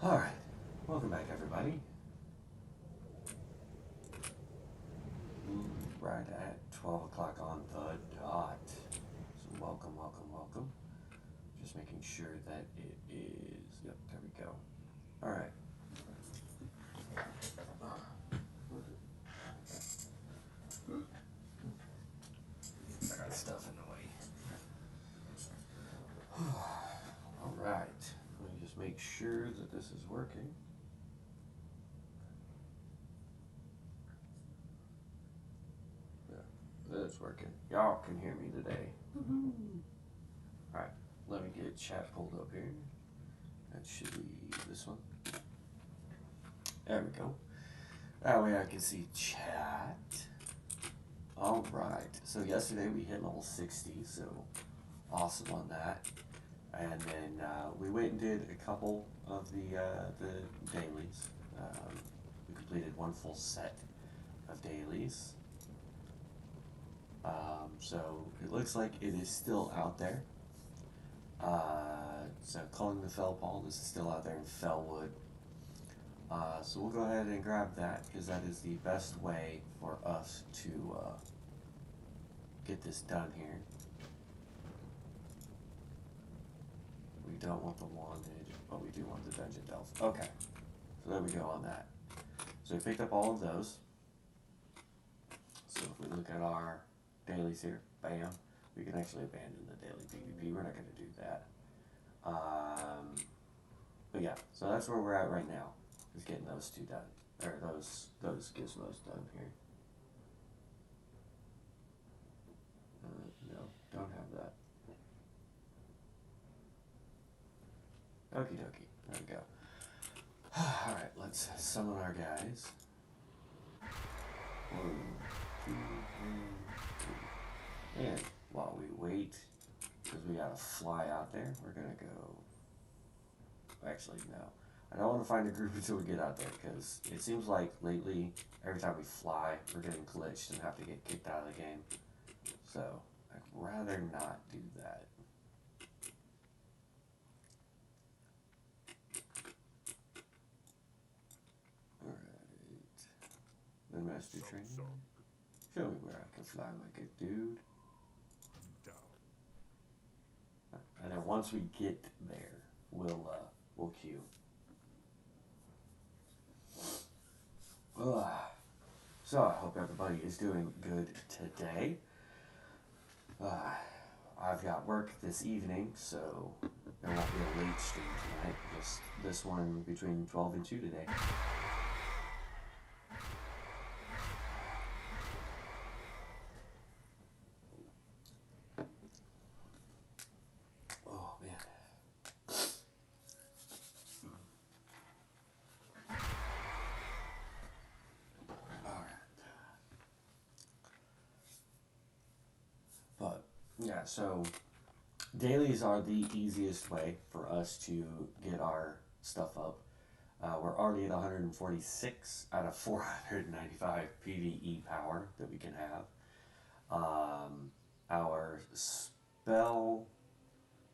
Alright, welcome back everybody. Right at 12 o'clock on the dot. So welcome, welcome, welcome. Just making sure that it is, yep, there we go. Alright. I got stuff in the way. Alright, let me just make sure that this is working. It's working. Y'all can hear me today. Alright, let me get chat pulled up here. That should be this one. There we go. That way I can see chat. Alright, so yesterday we hit level 60, so awesome on that. And then we went and did a couple of the dailies. We completed one full set of dailies. So it looks like it is still out there. So Culling the Fellpall, this is still out there in Fellwood. So we'll go ahead and grab that because that is the best way for us to get this done here. We don't want the Wanded, but we do want the Dungeon Delve. Okay, so there we go on that. So we picked up all of those. So if we look at our dailies here, bam, we can actually abandon the daily PvP. We're not going to do that. But yeah, so that's where we're at right now. Is getting those two done, or those gizmos done here. No, don't have that. Okie dokie, there we go. Alright, let's summon our guys. 1, 2, 3, 2. And while we wait, because we gotta fly out there, we're gonna go. Actually, no. I don't want to find a group until we get out there, because it seems like lately, every time we fly, we're getting glitched and have to get kicked out of the game. So, I'd rather not do that. Alright. The master training. Show me where I can fly like a dude. And then once we get there, we'll queue. So I hope everybody is doing good today. I've got work this evening, so there won't be a late stream tonight. Just this one between 12 and 2 today. Oh man. But yeah, so dailies are the easiest way for us to get our stuff up. We're already at 146 out of 495 PvE power that we can have. Our spell,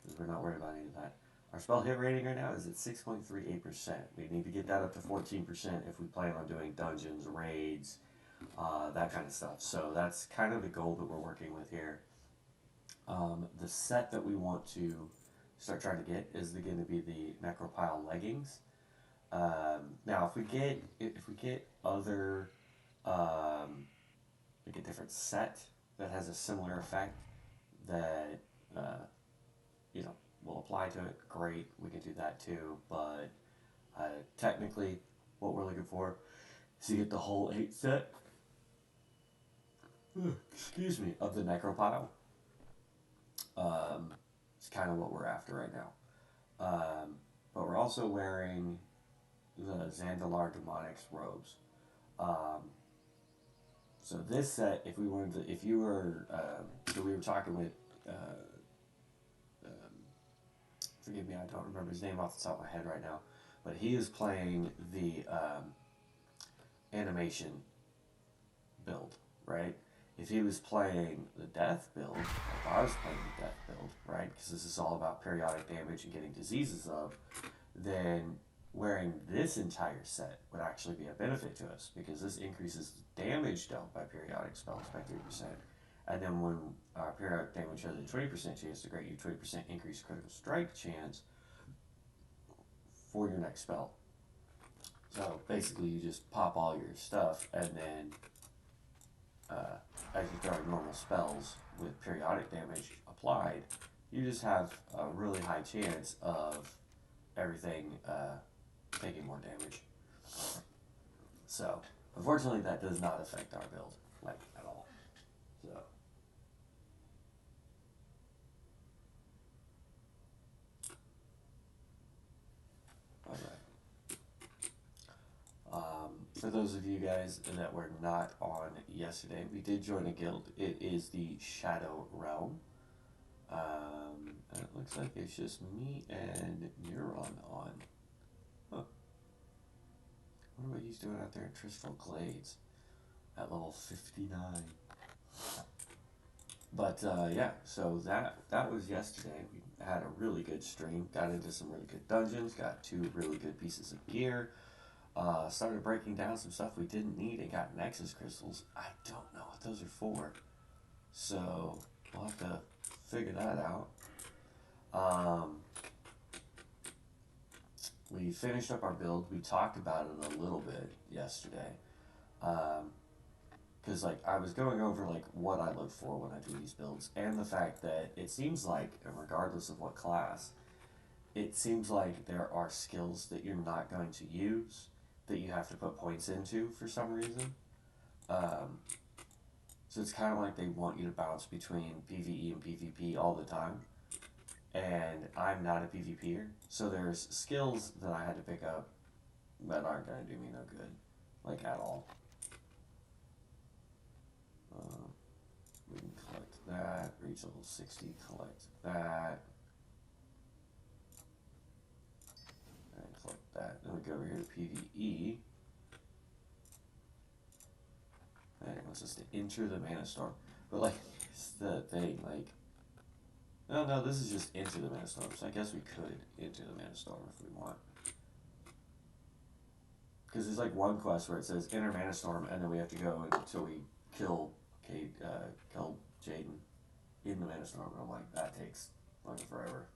because we're not worried about any of that, our spell hit rating right now is at 6.38%. We need to get that up to 14% if we plan on doing dungeons, raids, that kind of stuff. So that's kind of the goal that we're working with here. The set that we want to start trying to get is going to be the Necropile leggings. Now, if we get other, like a different set that has a similar effect that will apply to it, great. We can do that too. But technically, what we're looking for is to get the whole 8 set. Excuse me, of the Necropile. It's kind of what we're after right now. But we're also wearing the Zandalar Demonics robes. So this set, if we wanted to, if you were, so we were talking with, forgive me, I don't remember his name off the top of my head right now, but he is playing the animation build, right? If he was playing the death build, if I was playing the death build, right, because this is all about periodic damage and getting diseases up, then wearing this entire set would actually be a benefit to us because this increases damage dealt by periodic spells by 3%. And then when periodic damage has a 20% chance to grant you 20% increased critical strike chance for your next spell. So basically, you just pop all your stuff, and then as you're throwing normal spells with periodic damage applied, you just have a really high chance of everything taking more damage. So, unfortunately, that does not affect our build, like, at all. So. For those of you guys that were not on yesterday, we did join a guild. It is the Shadow Realm. And it looks like it's just me and Neuron on. Huh. I wonder what he's doing out there in Tristral Glades at level 59. But yeah, so that was yesterday. We had a really good stream. Got into some really good dungeons. Got 2 really good pieces of gear. Started breaking down some stuff we didn't need and got Nexus crystals. I don't know what those are for. So we'll have to figure that out. We finished up our build. We talked about it a little bit yesterday. Because like I was going over like what I look for when I do these builds, and the fact that it seems like, regardless of what class, it seems like there are skills that you're not going to use that you have to put points into for some reason. So it's kind of like they want you to bounce between PvE and PvP all the time. And I'm not a PvPer, so there's skills that I had to pick up that aren't going to do me no good, like at all. We can collect that, reach level 60, collect that. And collect that. Then we go over here to PvE. And it wants us to enter the Mana Storm. But like, here's the thing, like, no, this is just enter the Mana Storm. So I guess we could enter the Mana Storm if we want. Because there's like one quest where it says enter Mana Storm, and then we have to go until we kill Jaden in the Mana Storm. And I'm like, that takes like forever.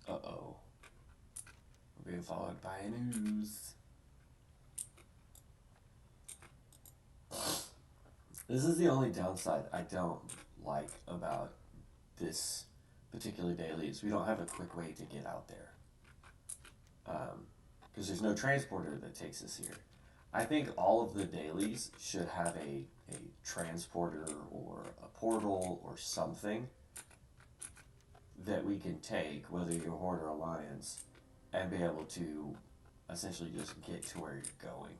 Uh-oh. We're being followed by an ooze. This is the only downside I don't like about this particular daily is we don't have a quick way to get out there. Because there's no transporter that takes us here. I think all of the dailies should have a transporter or a portal or something that we can take, whether you're Horde or Alliance, and be able to essentially just get to where you're going.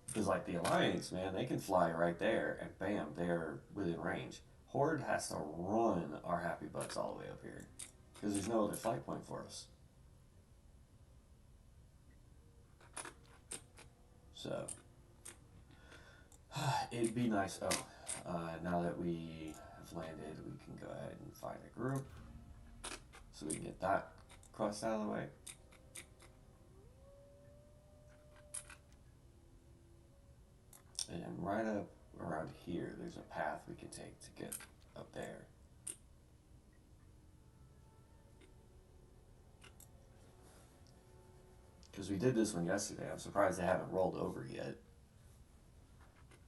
Because like the Alliance, man, they can fly right there and bam, they're within range. Horde has to run our happy butts all the way up here. Because there's no other flight point for us. So, it'd be nice. Now that we have landed, we can go ahead and find a group. So we can get that quest out of the way. And right up around here, there's a path we can take to get up there. Because we did this one yesterday. I'm surprised they haven't rolled over yet.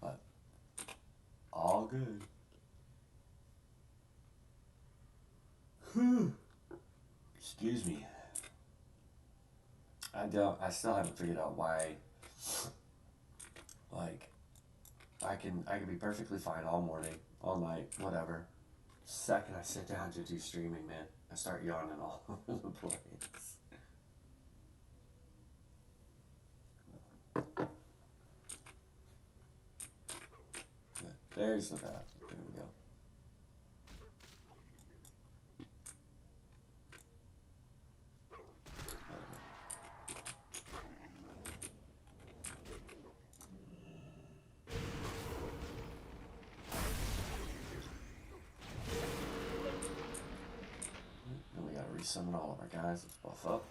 But all good. Excuse me. I still haven't figured out why, like, I can be perfectly fine all morning, all night, whatever. Second I sit down to do streaming, man, I start yawning all over the place. There's the path. There we go. summon all of our guys. Let's buff up.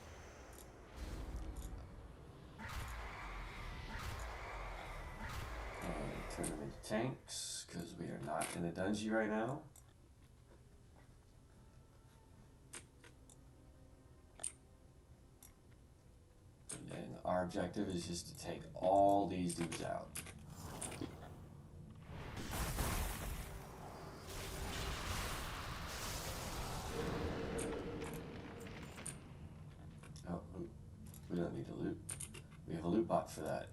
And turn them into tanks, because we are not in a dungeon right now. And then our objective is just to take all these dudes out. Oh, we don't need to loot. We have a loot bot for that.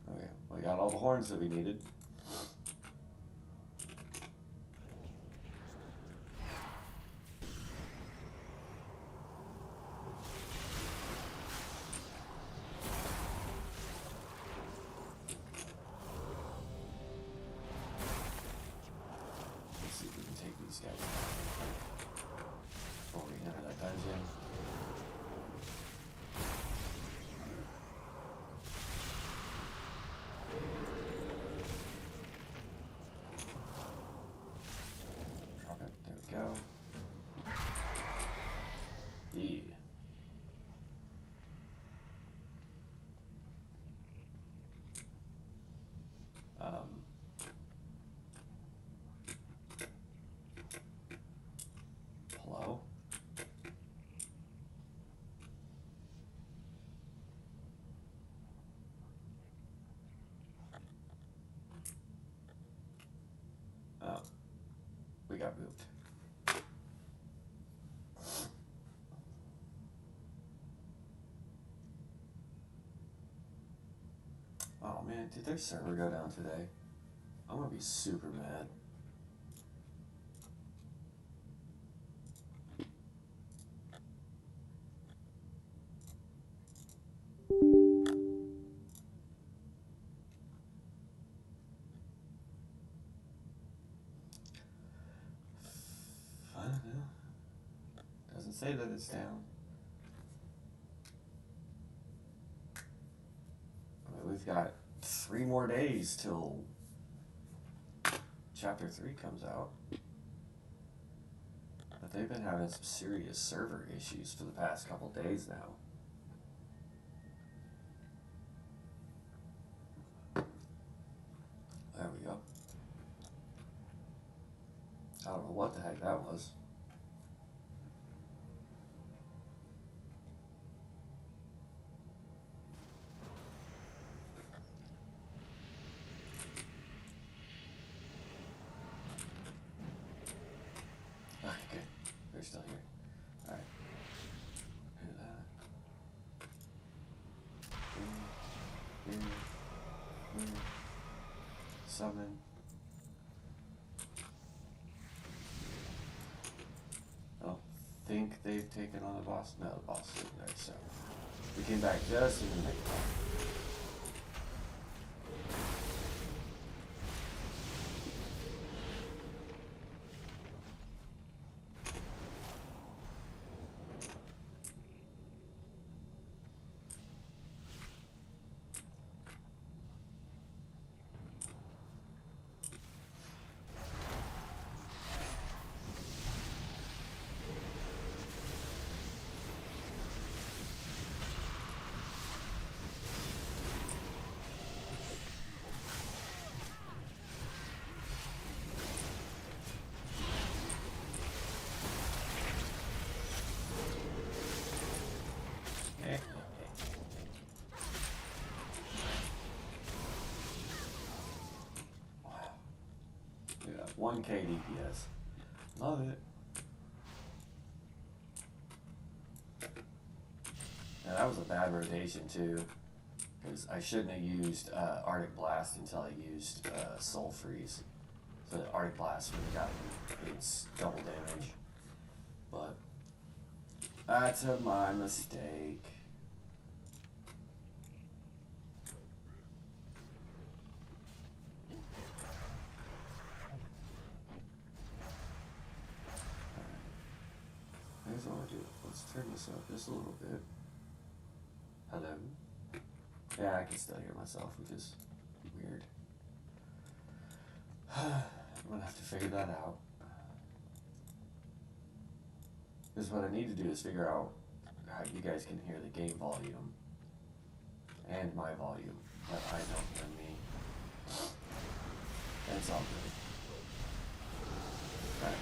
Okay, we got all the horns that we needed. Before we enter that dungeon. Drop it. There we go. Yeah. Hello? Oh, we got moved. Oh man, did their server go down today? I'm gonna be super mad. I don't know. Doesn't say that it's down. I mean, we've got 3 more days till Chapter 3 comes out. But they've been having some serious server issues for the past couple days now. There we go. I don't know what the heck that was. Okay, good. They're still here. Alright. Do that. Here. Summon. I don't think they've taken on the boss. No, the boss isn't there, so we came back just in the nick of time. Wow. We got 1k DPS. Love it. Now that was a bad rotation too, because I shouldn't have used Arctic Blast until I used Soul Freeze. So the Arctic Blast would have gotten its double damage. But that's my mistake. There's one. this up just a little bit. Hello? Yeah, I can still hear myself, which is weird. I'm gonna have to figure that out. Because what I need to do is figure out how you guys can hear the game volume and my volume, but I don't hear me. That's all good. Alright.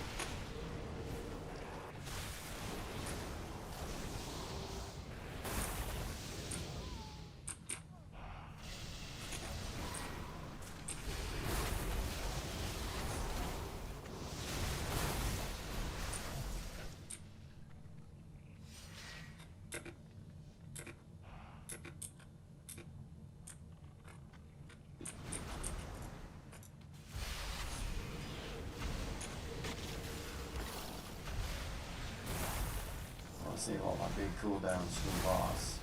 Save all my big cooldowns for the boss.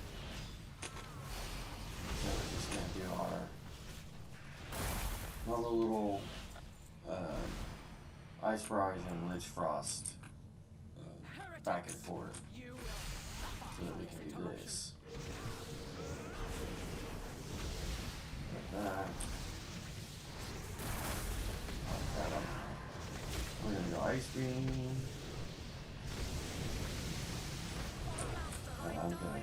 So we're just gonna do our little Ice Rise and Lich Frost back and forth so that we can do this. Like that. Like that. We're gonna go Ice Beam. I'm gonna die.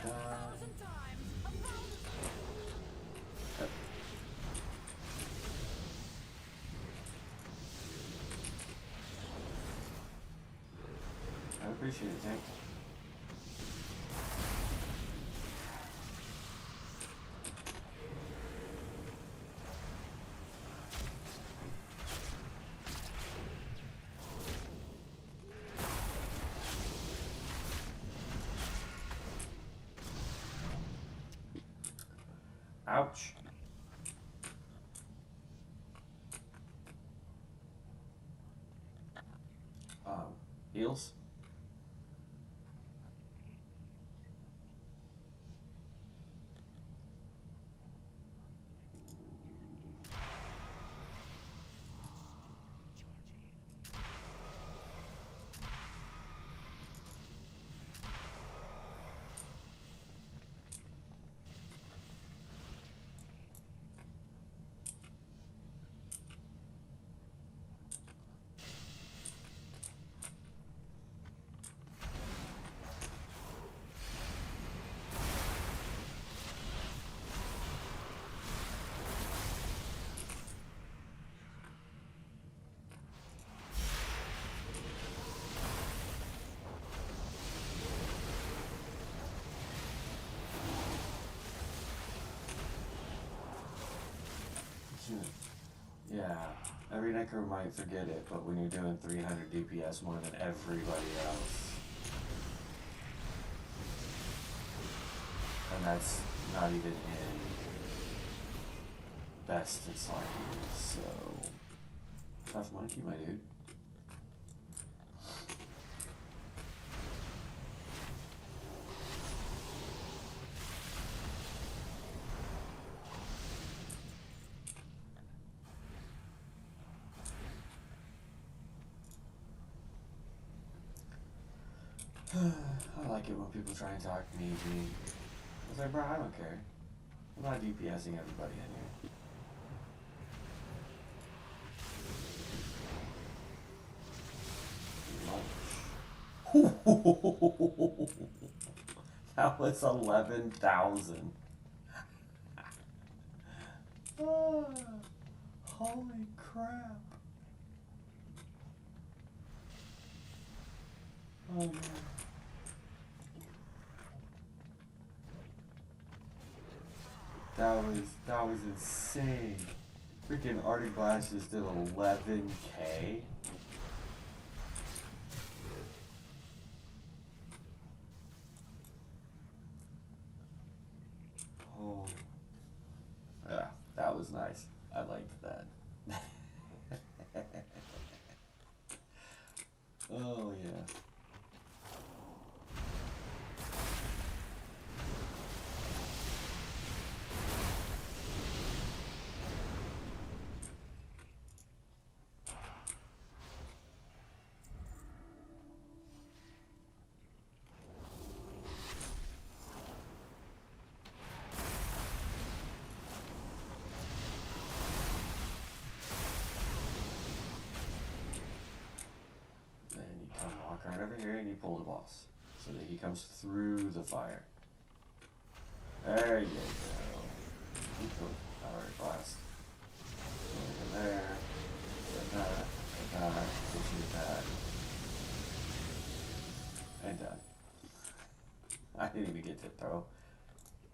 I appreciate it, Tank. Ouch. Heals? Yeah, every Necro might forget it, but when you're doing 300 DPS more than everybody else, and that's not even in best and slimy, so tough monkey, my dude. I like it when people try and talk me. I was like, bro, I don't care. I'm not DPSing everybody in here. That was 11,000. Oh, holy crap. Oh man. That was insane. Freaking Arctic Blast just did 11K. Oh. Yeah, that was nice. I liked that. Oh yeah. you pull the boss so that he comes through the fire. There you go. Alright, blast. Over there. Attack. And done. I didn't even get to throw.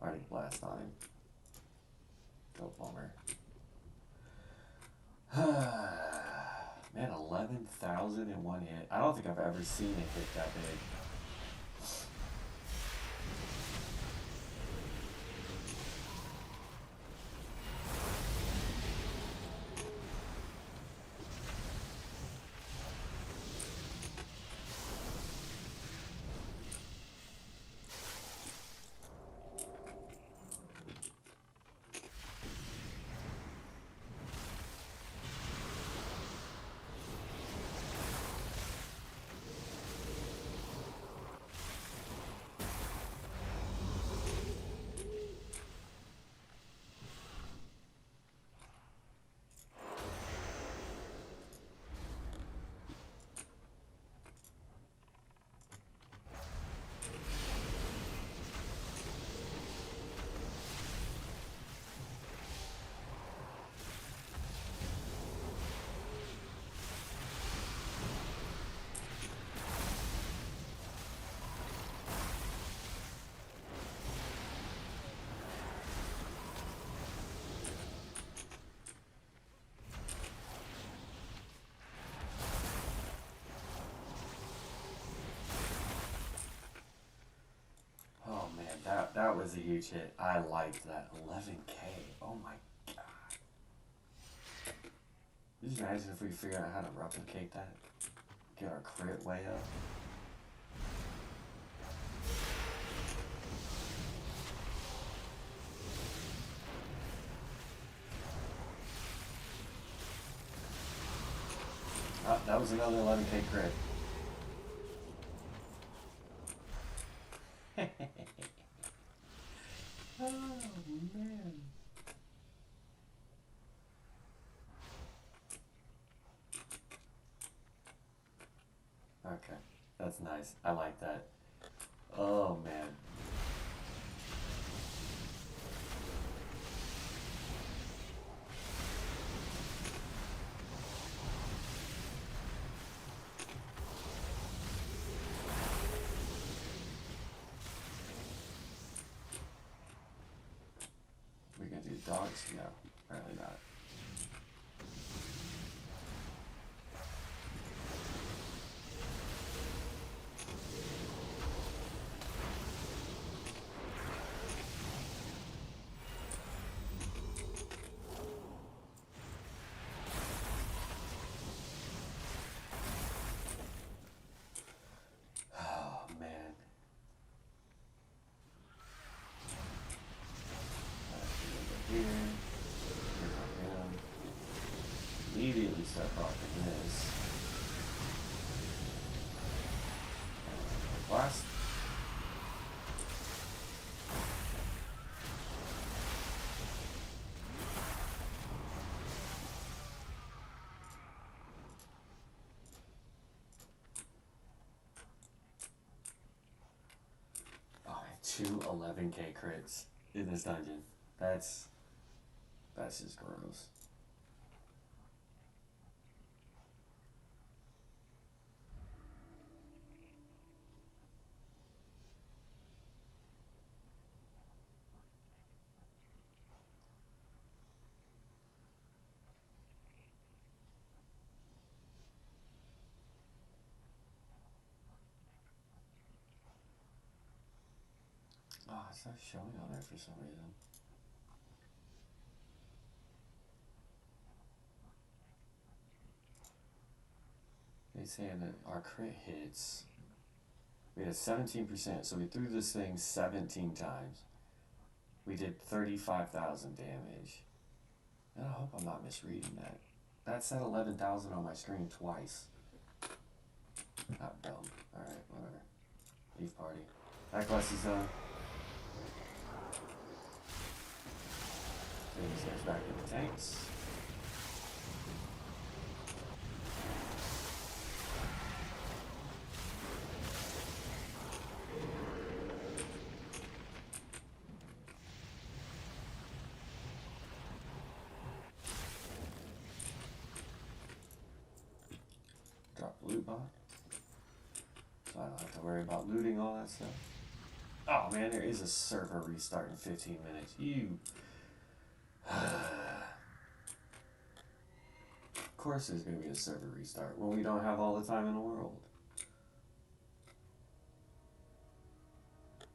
Already blast on him. Go bummer. Man, 11,000 in one hit. I don't think I've ever seen it hit that big. That was a huge hit. I liked that. 11K. Oh my god. Could you imagine if we figure out how to replicate that? Get our crit way up. Oh, that was another 11K crit. Oh man. Okay, that's nice. I like that. Oh man. We gonna do dogs? No, apparently not. Oh man. Here. Immediately start blocking this. Blast. Oh, 2 11K crits in this dungeon. That's just gross. Oh, it's not showing on there for some reason. They're saying that our crit hits, we had 17%, so we threw this thing 17 times. We did 35,000 damage. And I hope I'm not misreading that. That said 11,000 on my screen twice. Not dumb. Alright, whatever. Leave party. That quest is done. Take these guys back to the tanks. have to worry about looting all that stuff. Oh man, there is a server restart in 15 minutes. You. Of course there's going to be a server restart when we don't have all the time in the world.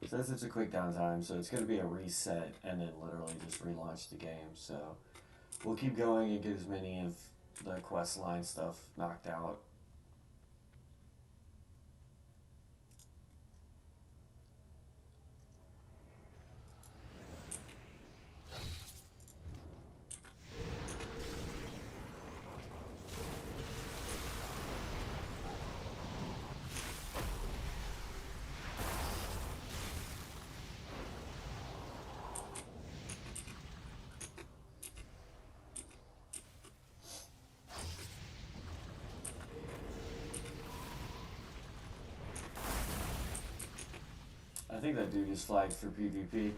It says it's a quick downtime, so it's going to be a reset and then literally just relaunch the game. So we'll keep going and get as many of the quest line stuff knocked out. I think that dude is flagged for PvP.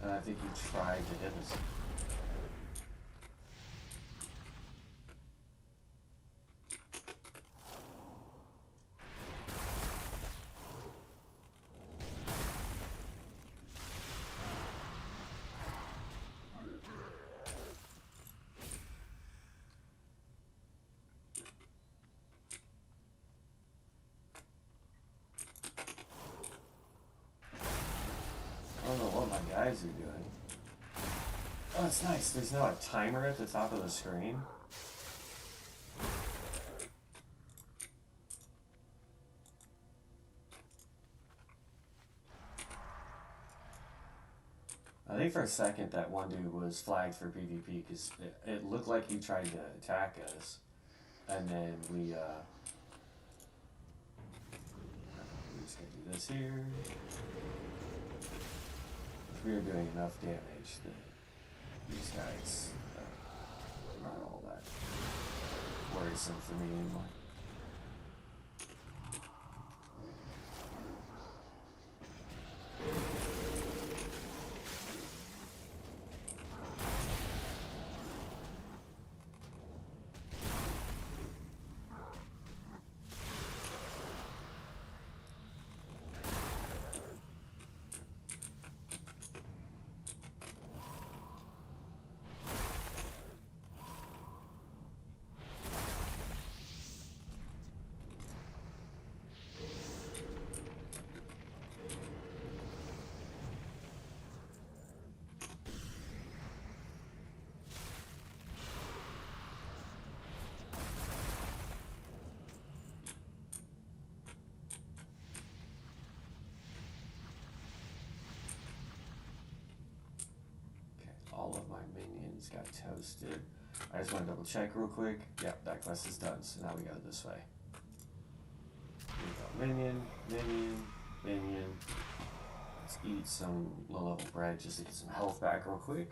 And I think he tried to hit us. I don't know what my guys are doing. Oh, it's nice. There's now a timer at the top of the screen. I think for a second that one dude was flagged for PvP because it looked like he tried to attack us. And then we just gonna do this here. If we are doing enough damage, then these guys are not all that worrisome for me anymore. All of my minions got toasted. I just want to double check real quick. Yep, that quest is done, so now we go this way. Here we go. Minion, minion, minion. Let's eat some low level bread just to get some health back real quick.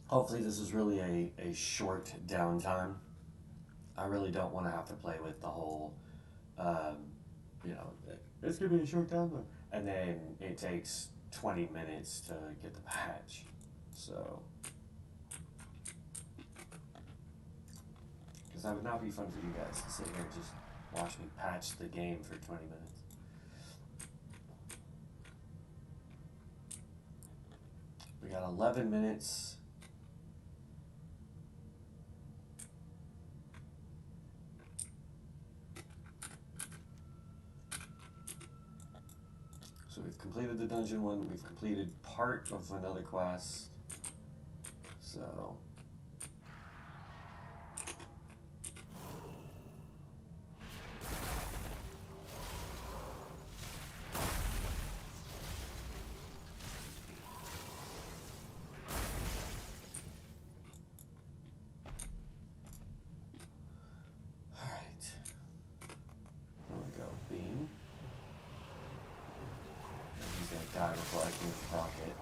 Hopefully this is really a short downtime. I really don't want to have to play with the whole, you know, it's going to be a short downtime. And then it takes 20 minutes to get the patch. So, because that would not be fun for you guys to sit here and just watch me patch the game for 20 minutes. We got 11 minutes. So we've completed the dungeon one, we've completed part of another quest. So die before I can proc it.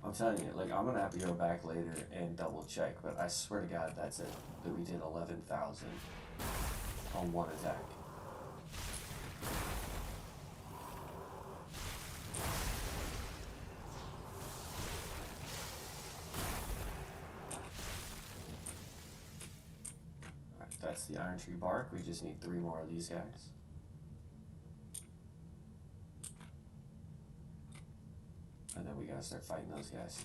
I'm telling you, like, I'm gonna have to go back later and double check, but I swear to God, that's it. That we did 11,000 on one attack. Alright, that's the Iron Tree Bark. We just need 3 more of these guys. And then we gotta start fighting those guys.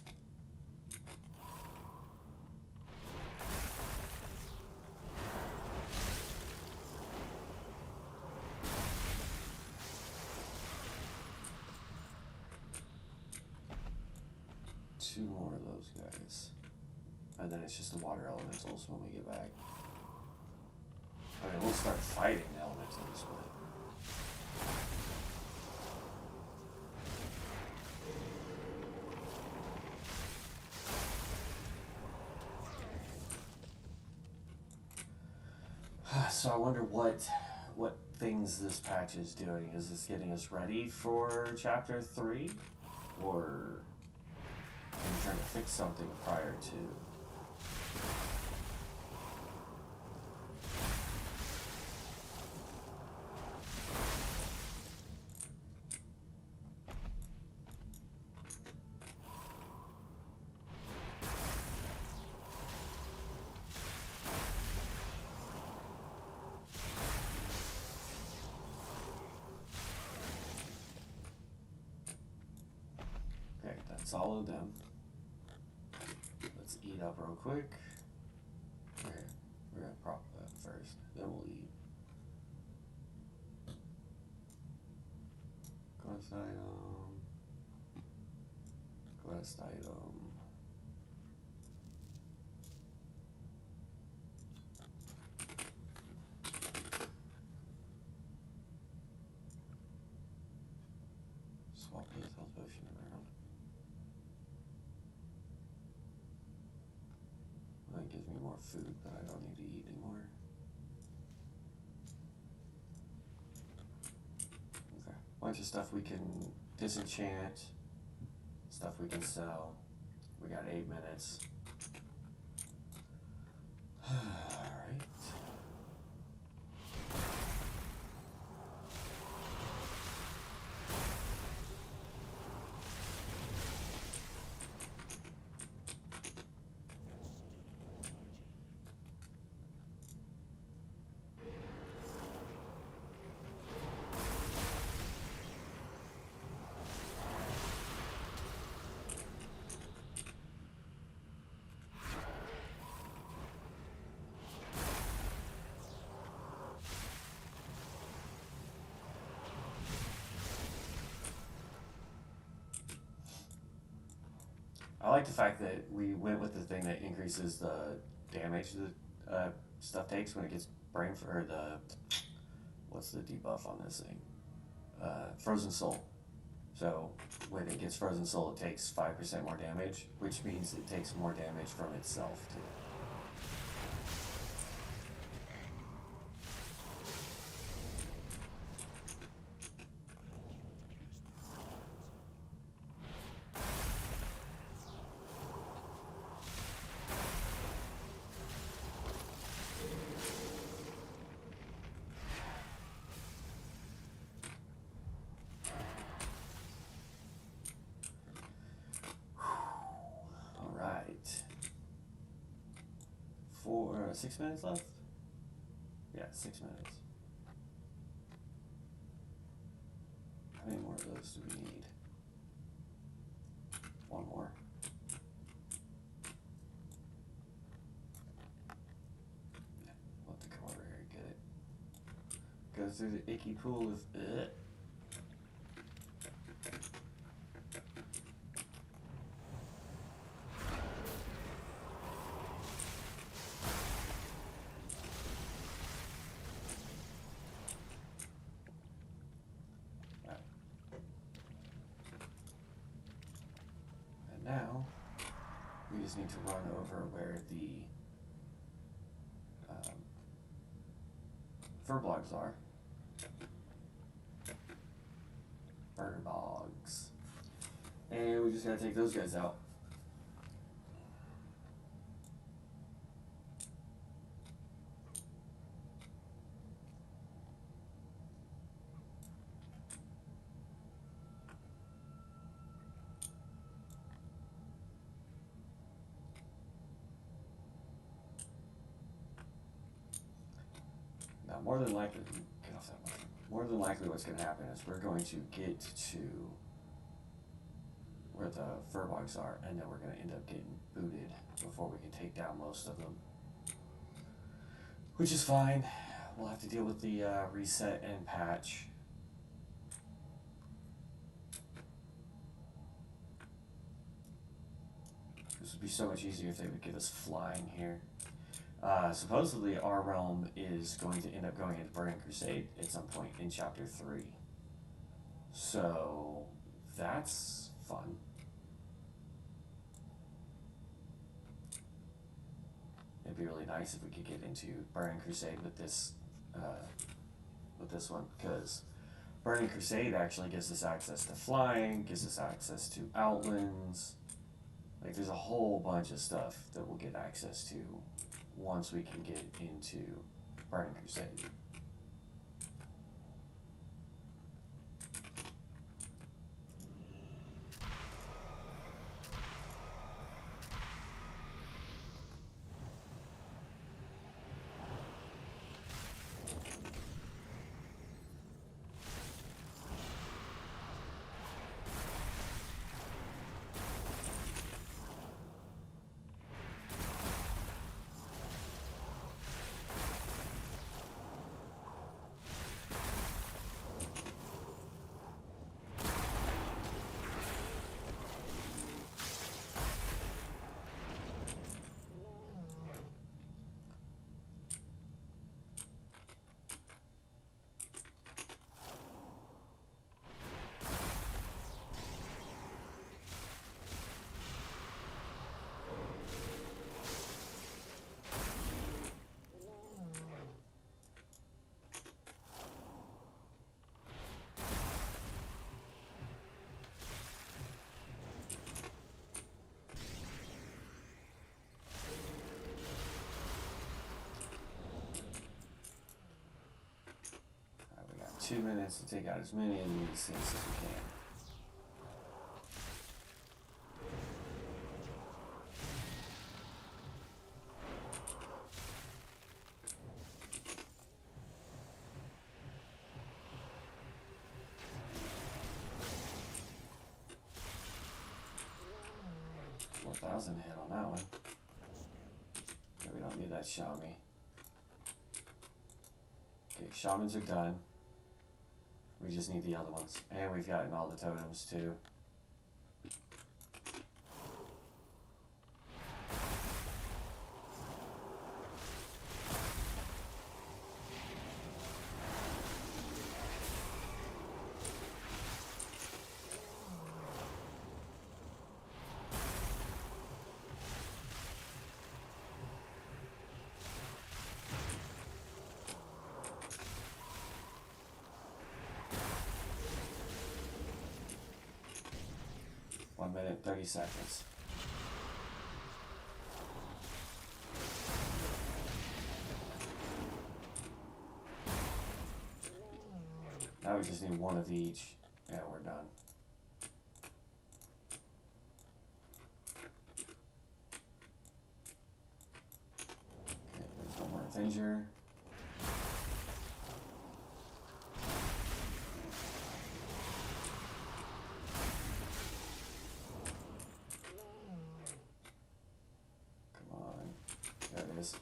Two more of those guys. And then it's just the water elementals when we get back. I mean, we'll start fighting the elementals, but... So I wonder what things this patch is doing. Is this getting us ready for Chapter 3? Or are we trying to fix something prior to? That's all of them. Let's eat up real quick. Okay, we're gonna prop that first, then we'll eat. Quest item. Quest item. Swap this health potion around. That gives me more food, but I don't need to eat anymore. Okay, bunch of stuff we can disenchant, stuff we can sell. We got 8 minutes. Alright. I like the fact that we went with the thing that increases the damage that stuff takes when it gets brain or the what's the debuff on this thing? Frozen Soul. So when it gets Frozen Soul, it takes 5% more damage, which means it takes more damage from itself too. For 6 minutes left? Yeah, 6 minutes. How many more of those do we need? 1 more. Yeah, we'll have to come over here and get it. Goes through the icky pool of now, we just need to run over where the furbolgs are. Furbolgs. And we just gotta take those guys out. more than likely, get off that mushroom. More than likely what's going to happen is we're going to get to where the furbolgs are, and then we're going to end up getting booted before we can take down most of them. Which is fine. We'll have to deal with the reset and patch. This would be so much easier if they would get us flying here. Supposedly our realm is going to end up going into Burning Crusade at some point in Chapter 3. So that's fun. It'd be really nice if we could get into Burning Crusade with this one, because Burning Crusade actually gives us access to flying, gives us access to outlands. Like, there's a whole bunch of stuff that we'll get access to once we can get into Burning Crusade. Alright, we got 2 minutes to take out as many of these things as we can. $4,000 hit on that one. Okay, we don't need that Shami. Okay, Shamans are done. We just need the other ones. And we've gotten all the totems too. One minute, 30 seconds. Now we just need one of each. Yeah, we're done. Okay, there's one more Avenger. There it is.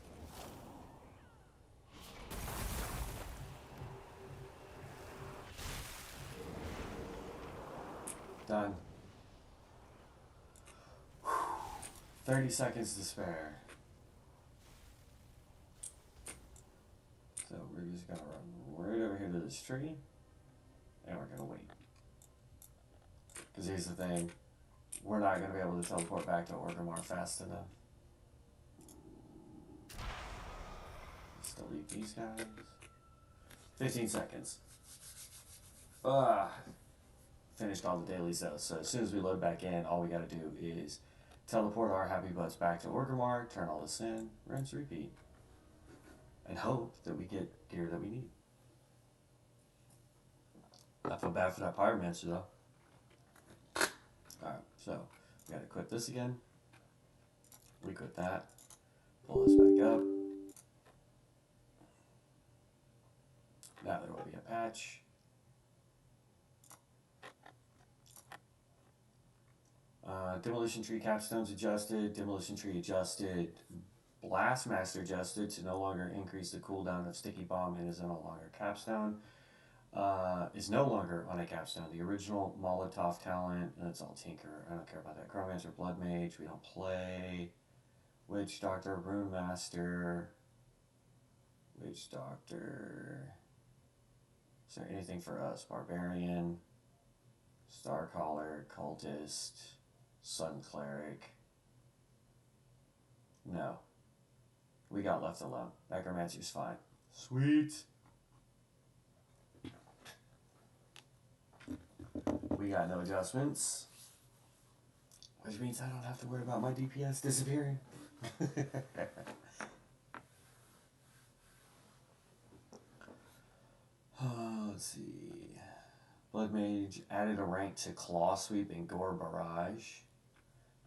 Done. 30 seconds to spare. So we're just gonna run right over here to this tree, and we're gonna wait. Because here's the thing, we're not gonna be able to teleport back to Orgrimmar fast enough. Delete these guys. 15 seconds. Finished all the dailies though, so as soon as we load back in, all we gotta do is teleport our happy butts back to Orgrimmar, turn all this in, rinse, repeat. And hope that we get gear that we need. I feel bad for that Pyromancer though. Alright, so we gotta equip this again. Re-equip that. Pull this back up. Now there will be a patch. Demolition Tree capstones adjusted. Demolition Tree adjusted. Blastmaster adjusted to no longer increase the cooldown of Sticky Bomb and is no longer capstone. Is no longer on a capstone. The original Molotov talent, that's all Tinker. I don't care about that. Necromancer, Blood Mage, we don't play. Witch Doctor, Rune Master. Witch Doctor. Is there anything for us? Barbarian, Starcaller, Cultist, Sun Cleric. No. We got left alone. Necromancer's fine. Sweet. We got no adjustments. Which means I don't have to worry about my DPS disappearing. Let's see. Blood Mage added a rank to Claw Sweep and Gore Barrage.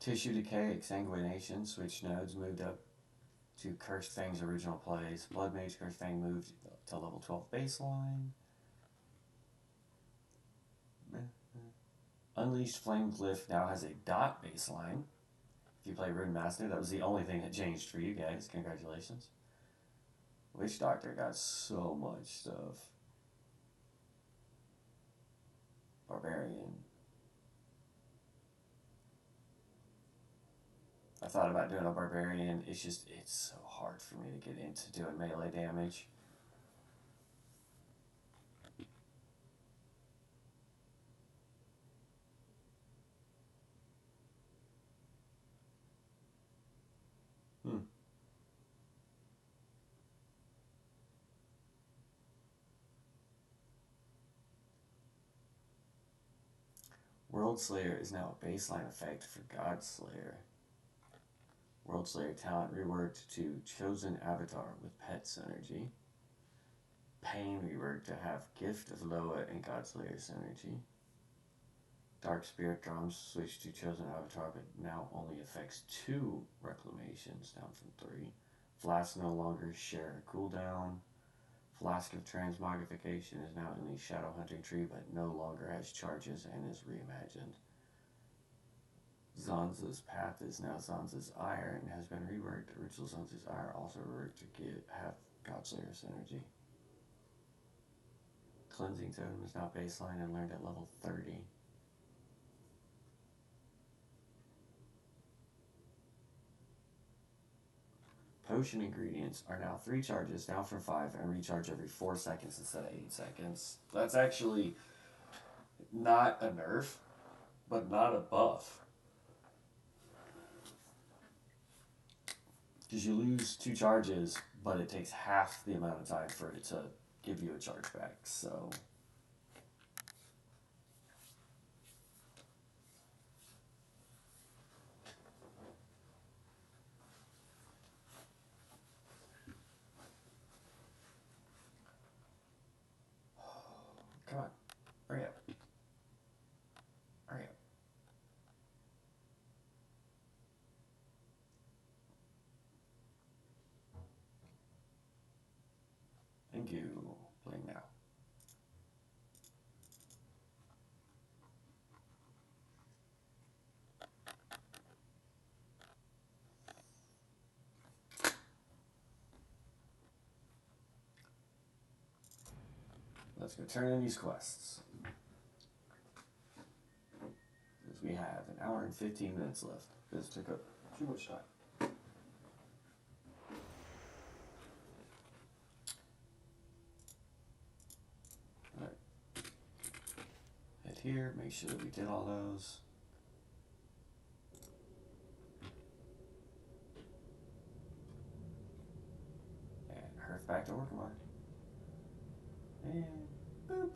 Tissue Decay, Exsanguination, switched nodes, moved up to Cursed Fang's original place. Blood Mage, Cursed Fang moved to level 12 baseline. Unleashed Flame Glyph now has a dot baseline. If you play Rune Master, that was the only thing that changed for you guys. Congratulations. Witch Doctor got so much stuff. Barbarian. I thought about doing a Barbarian. It's so hard for me to get into doing melee damage. World Slayer is now a baseline effect for God Slayer. World Slayer talent reworked to Chosen Avatar with Pet Synergy. Pain reworked to have Gift of Loa and God Slayer Synergy. Dark Spirit Drums switched to Chosen Avatar but now only affects 2 reclamations, down from 3. Flasks no longer share a cooldown. Flask of Transmogrification is now in the Shadow Hunting Tree but no longer has charges and is reimagined. Zanza's Path is now Zanza's Ire and has been reworked. Original Zanza's Ire also reworked to have Godslayer Synergy. Cleansing Totem is now baseline and learned at level 30. Potion ingredients are now 3 charges, down from 5, and recharge every 4 seconds instead of 8 seconds. That's actually not a nerf, but not a buff. Because you lose 2 charges, but it takes half the amount of time for it to give you a charge back, so... Come on, hurry up. Hurry up. Thank you. Playing now. Let's go turn in these quests. Because we have an hour and 15 minutes left. This took up too much time. Alright. Hit here, make sure that we did all those. And Hearth back to Orkamar. And boop.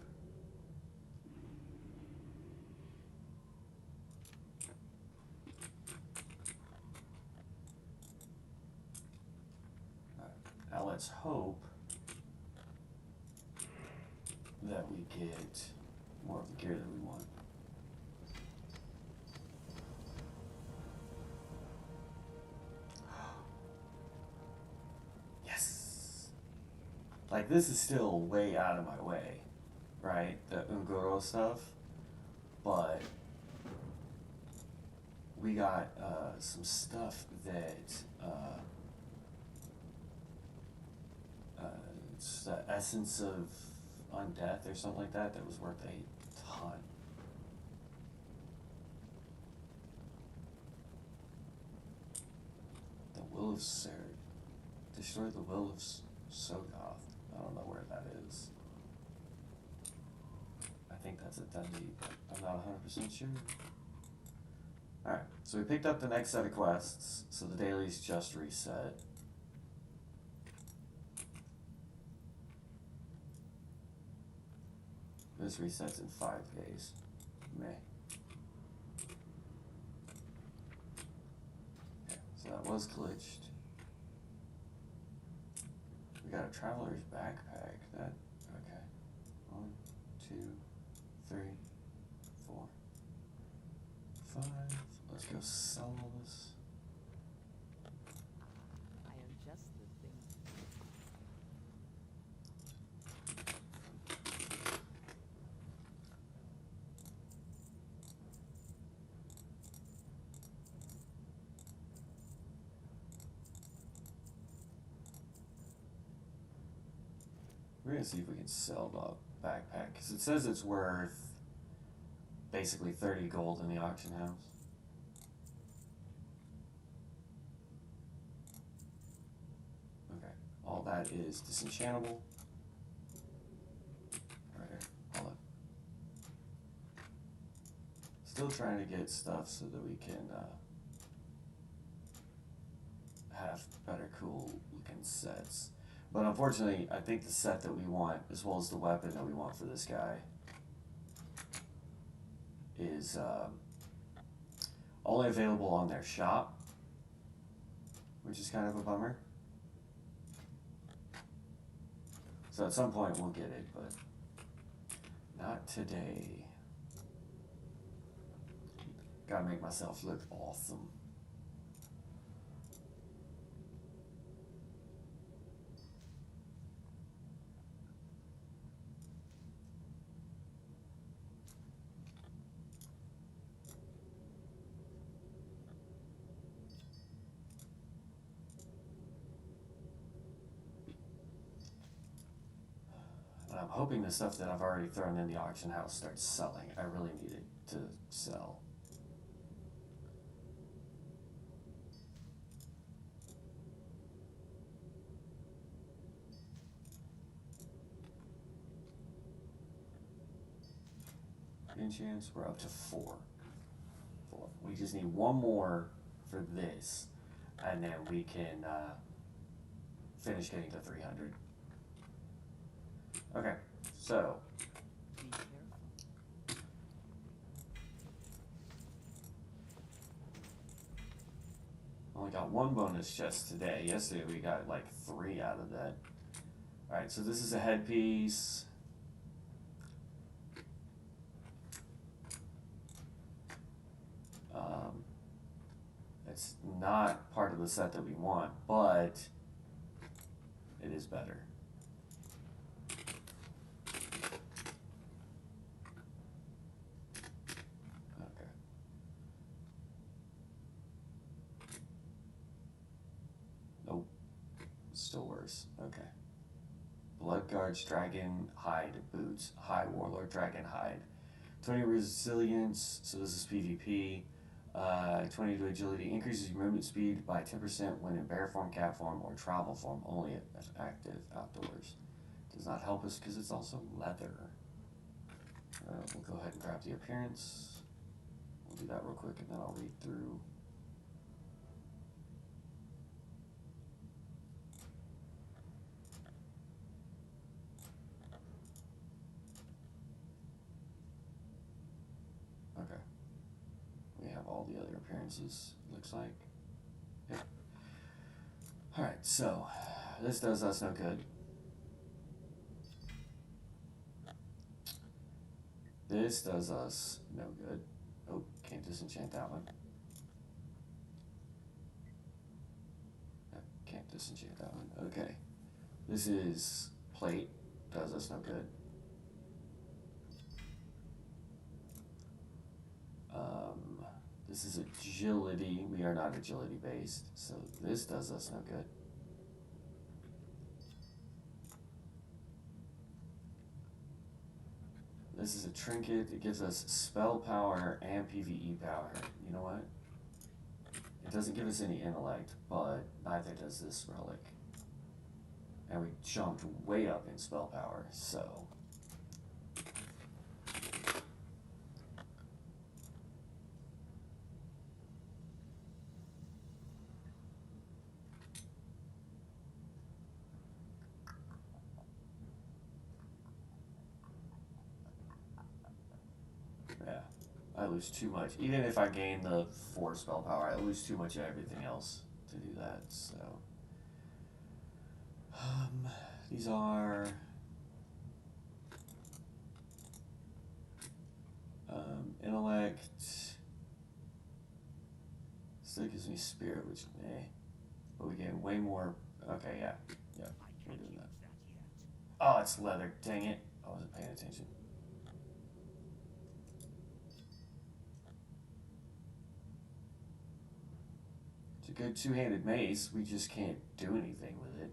Now let's hope that we get more of the gear that we want. Yes! Like like, this is still way out of my way, right? The Ungoro stuff. But we got some stuff that it's the essence of undeath or something like that was worth a ton. The Will of Serd. Destroy the Will of Sogoth. I don't know where that is. I think that's a Dundee, but I'm not 100% sure. Alright, so we picked up the next set of quests, so the dailies just reset. This resets in 5 days. May. Okay, so that was glitched. We got a traveler's backpack. That, okay. 1, 2, 3, 4, 5. Let's go sell all this. I am just the thing. We're gonna see if we can sell the backpack, because it says it's worth basically 30 gold in the auction house. Okay, all that is disenchantable. Right here, hold on. Still trying to get stuff so that we can have better cool looking sets. But unfortunately, I think the set that we want, as well as the weapon that we want for this guy, is only available on their shop, which is kind of a bummer. So at some point we'll get it, but not today. Gotta make myself look awesome. And I'm hoping the stuff that I've already thrown in the auction house starts selling. I really need it to sell. Enchants, we're up to 4. We just need one more for this, and then we can finish getting to 300. Okay, so Be careful. only got 1 bonus chest today. Yesterday we got like 3 out of that. Alright, so this is a headpiece. It's not part of the set that we want, but it is better. Okay. Nope. Still worse. Okay. Bloodguard's Dragon Hide Boots. High Warlord Dragon Hide. 20 resilience, so this is PvP. 20 to agility. Increases your movement speed by 10% when in bear form, cat form, or travel form, only if active outdoors. Does not help us because it's also leather. We'll go ahead and grab the appearance. We'll do that real quick and then I'll read through. Okay. We have all the other appearances, looks like. Yep. Alright, so this does us no good. This does us no good. Oh, can't disenchant that one. Can't disenchant that one. Okay. This is plate does us no good. This is agility. We are not agility based, so this does us no good. This is a trinket. It gives us spell power and PvE power. You know what? It doesn't give us any intellect, but neither does this relic. And we jumped way up in spell power, so... yeah, I lose too much. Even if I gain the 4 spell power, I lose too much of everything else to do that, so... these are... intellect... Still gives me spirit, which may... But we get way more... Okay, yeah. Yeah, we're doing that. Oh, it's leather. Dang it. I wasn't paying attention. It's a good two-handed mace. We just can't do anything with it.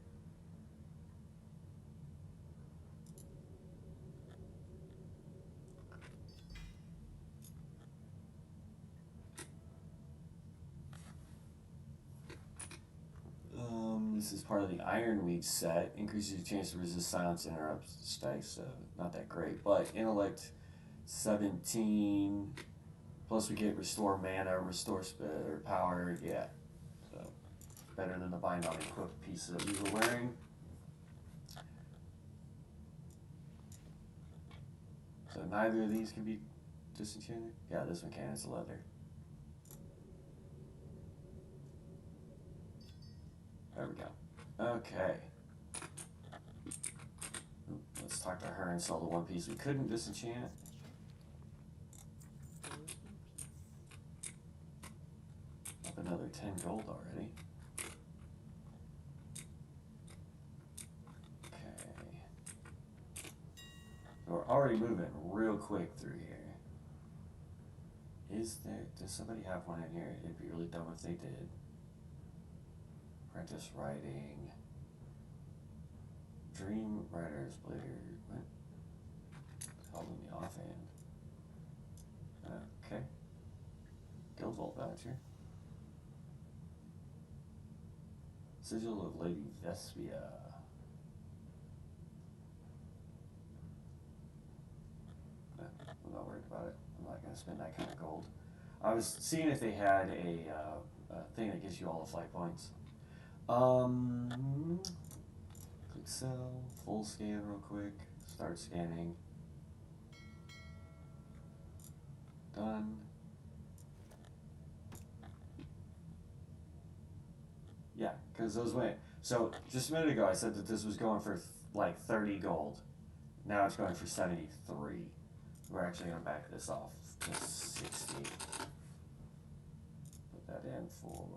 This is part of the Ironweed set. Increases your chance to resist silence interrupts dice, so not that great. But intellect 17, plus we get restore mana, restore power, yeah. So better than the bind on equipped piece that we were wearing. So neither of these can be disenchanted? Yeah, this one can, it's leather. There we go. Okay. Let's talk to her and sell the one piece we couldn't disenchant. Up another 10 gold already. Okay. So we're already moving real quick through here. Does somebody have one in here? It'd be really dumb if they did. Apprentice writing. Dream Writer's Blader. What? Held in the offhand. Okay. Guild Vault Badger. Sigil of Lady Vespia. I'm not worried about it. I'm not going to spend that kind of gold. I was seeing if they had a thing that gives you all the flight points. Click sell, full scan real quick, start scanning. Done. Yeah, because those went. So just a minute ago I said that this was going for like 30 gold. Now it's going for 73. We're actually going to back this off to 60. Put that in for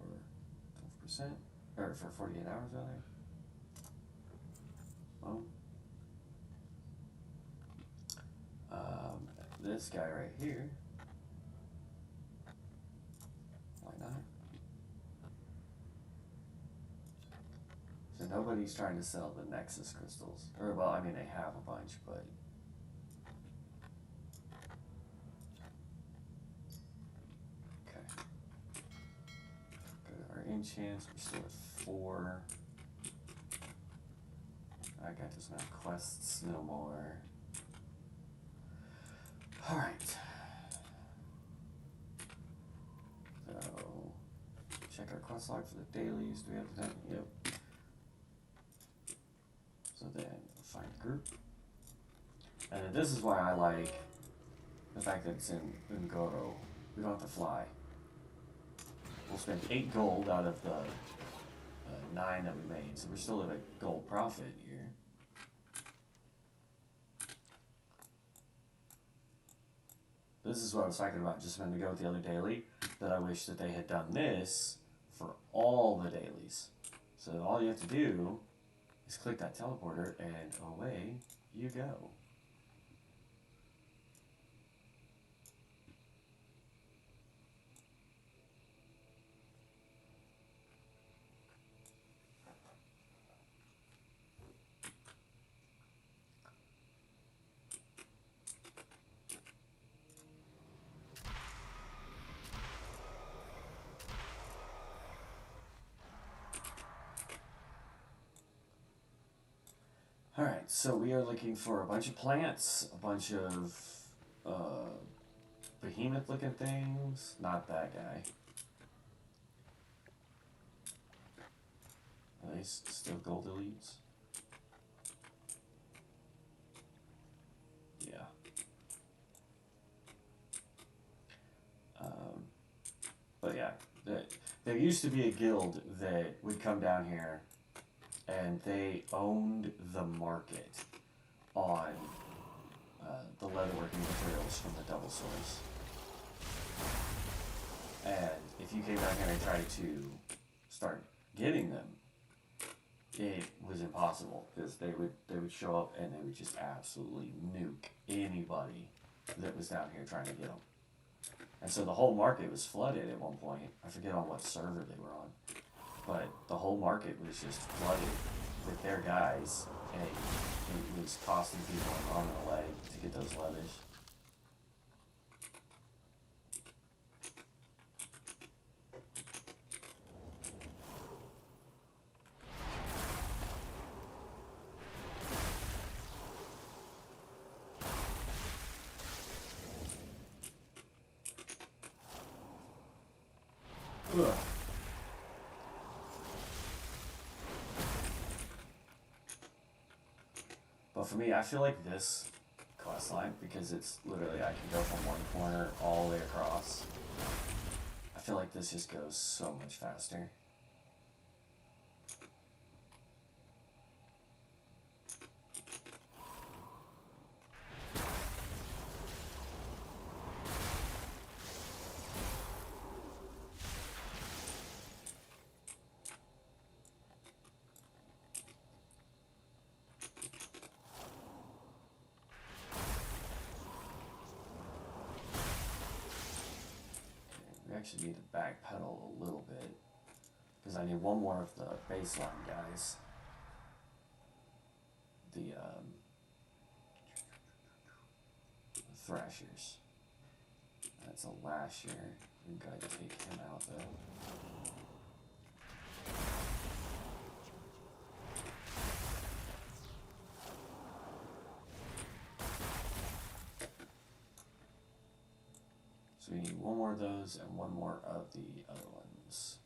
12%. Or for 48 hours, rather. Boom. This guy right here. Why not? So nobody's trying to sell the Nexus crystals. Or, well, I mean, they have a bunch, but... Okay. Go to our enchants. We're still at 4. I got this many quests no more. Alright. So, check our quest log for the dailies. Do we have that? Yep. So then, find group. And then this is why I like the fact that it's in Goro. We don't have to fly. We'll spend 8 gold out of the 9 that we made, so we're still at a gold profit here. This is what I was talking about just a minute ago with the other daily, that I wish that they had done this for all the dailies. So all you have to do is click that teleporter and away you go. Alright, so we are looking for a bunch of plants, a bunch of behemoth looking things. Not that guy. Are they still gold elites? Yeah. But yeah, there used to be a guild that would come down here and they owned the market on the leatherworking materials from the double swords. And if you came down here and tried to start getting them, it was impossible because they would show up and they would just absolutely nuke anybody that was down here trying to get them. And so the whole market was flooded at one point. I forget on what server they were on, but the whole market was just flooded with their guys, and it was costing people an arm and a leg to get those leathers. Ugh. But for me, I feel like this quest line, because it's literally, I can go from one corner all the way across. I feel like this just goes so much faster. We actually need to backpedal a little bit, because I need one more of the baseline guys. The Thrashers. That's a Lasher. We've got to take him out though. So we need one more of those and one more of the other ones.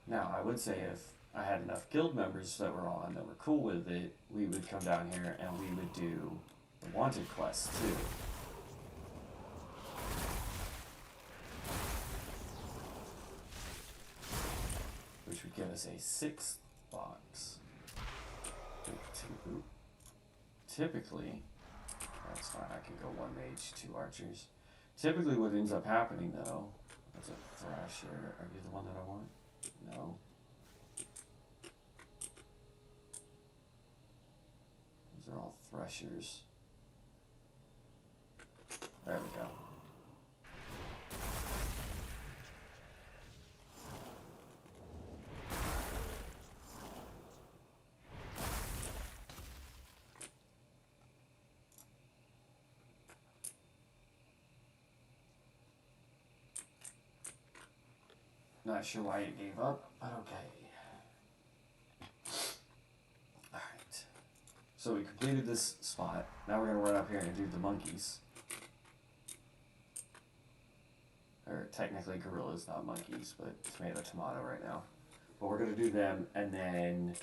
Now, I would say if I had enough guild members that were on that were cool with it, we would come down here and we would do the wanted quests too. Which would give us a 6th box. Typically, that's fine, I can go 1 mage, 2 archers. Typically what ends up happening though, that's a Thrasher. Are you the one that I want? No. Those are all Threshers. There we go. Not sure why it gave up, but okay. Alright. So we completed this spot. Now we're going to run up here and do the monkeys. Or technically gorillas, not monkeys, but tomato right now. But we're going to do them, and then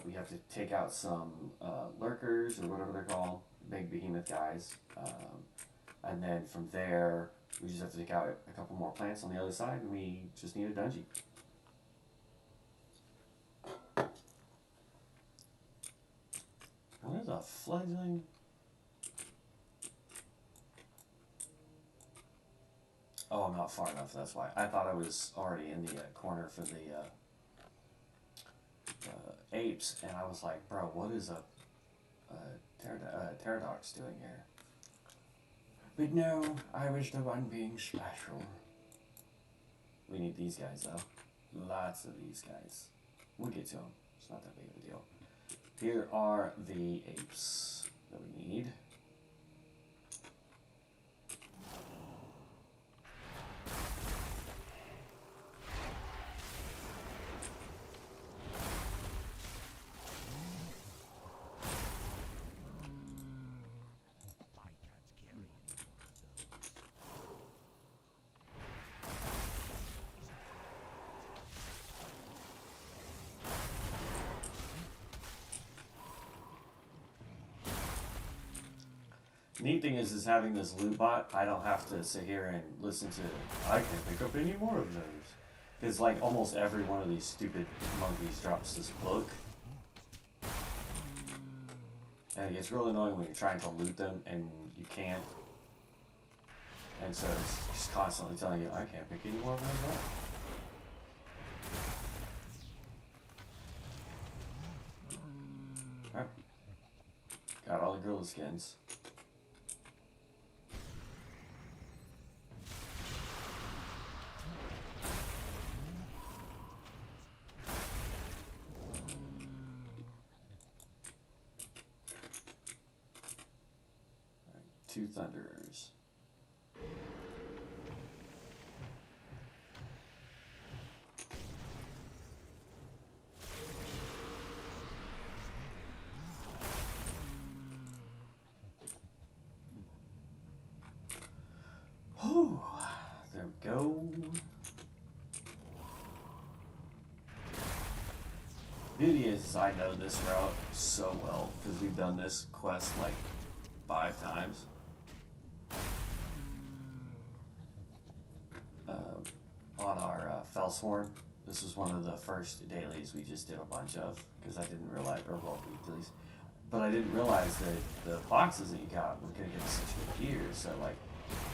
we have to take out some lurkers, or whatever they're called, big behemoth guys. And then from there, we just have to take out a couple more plants on the other side, and we just need a dungeon. What is a fledgling? Oh, I'm not far enough, that's why. I thought I was already in the corner for the apes, and I was like, bro, what is a pterodox doing here? But no, I was the one being special. We need these guys, though. Lots of these guys. We'll get to them. It's not that big of a deal. Here are the apes that we need. Neat thing is having this loot bot, I don't have to sit here and listen to, I can't pick up any more of those. Because like almost every one of these stupid monkeys drops this book. And it gets really annoying when you're trying to loot them and you can't. And so it's just constantly telling you, I can't pick any more of those up. Alright. Got all the gorilla skins. Two Thunderers. Whew. There we go. Beauty is, I know this route so well because we've done this quest like 5 times. On our Fellsworn. This was one of the first dailies we just did a bunch of because I didn't realize, or well, weeklies, but I didn't realize that the boxes that you got were gonna get such good gear. So like,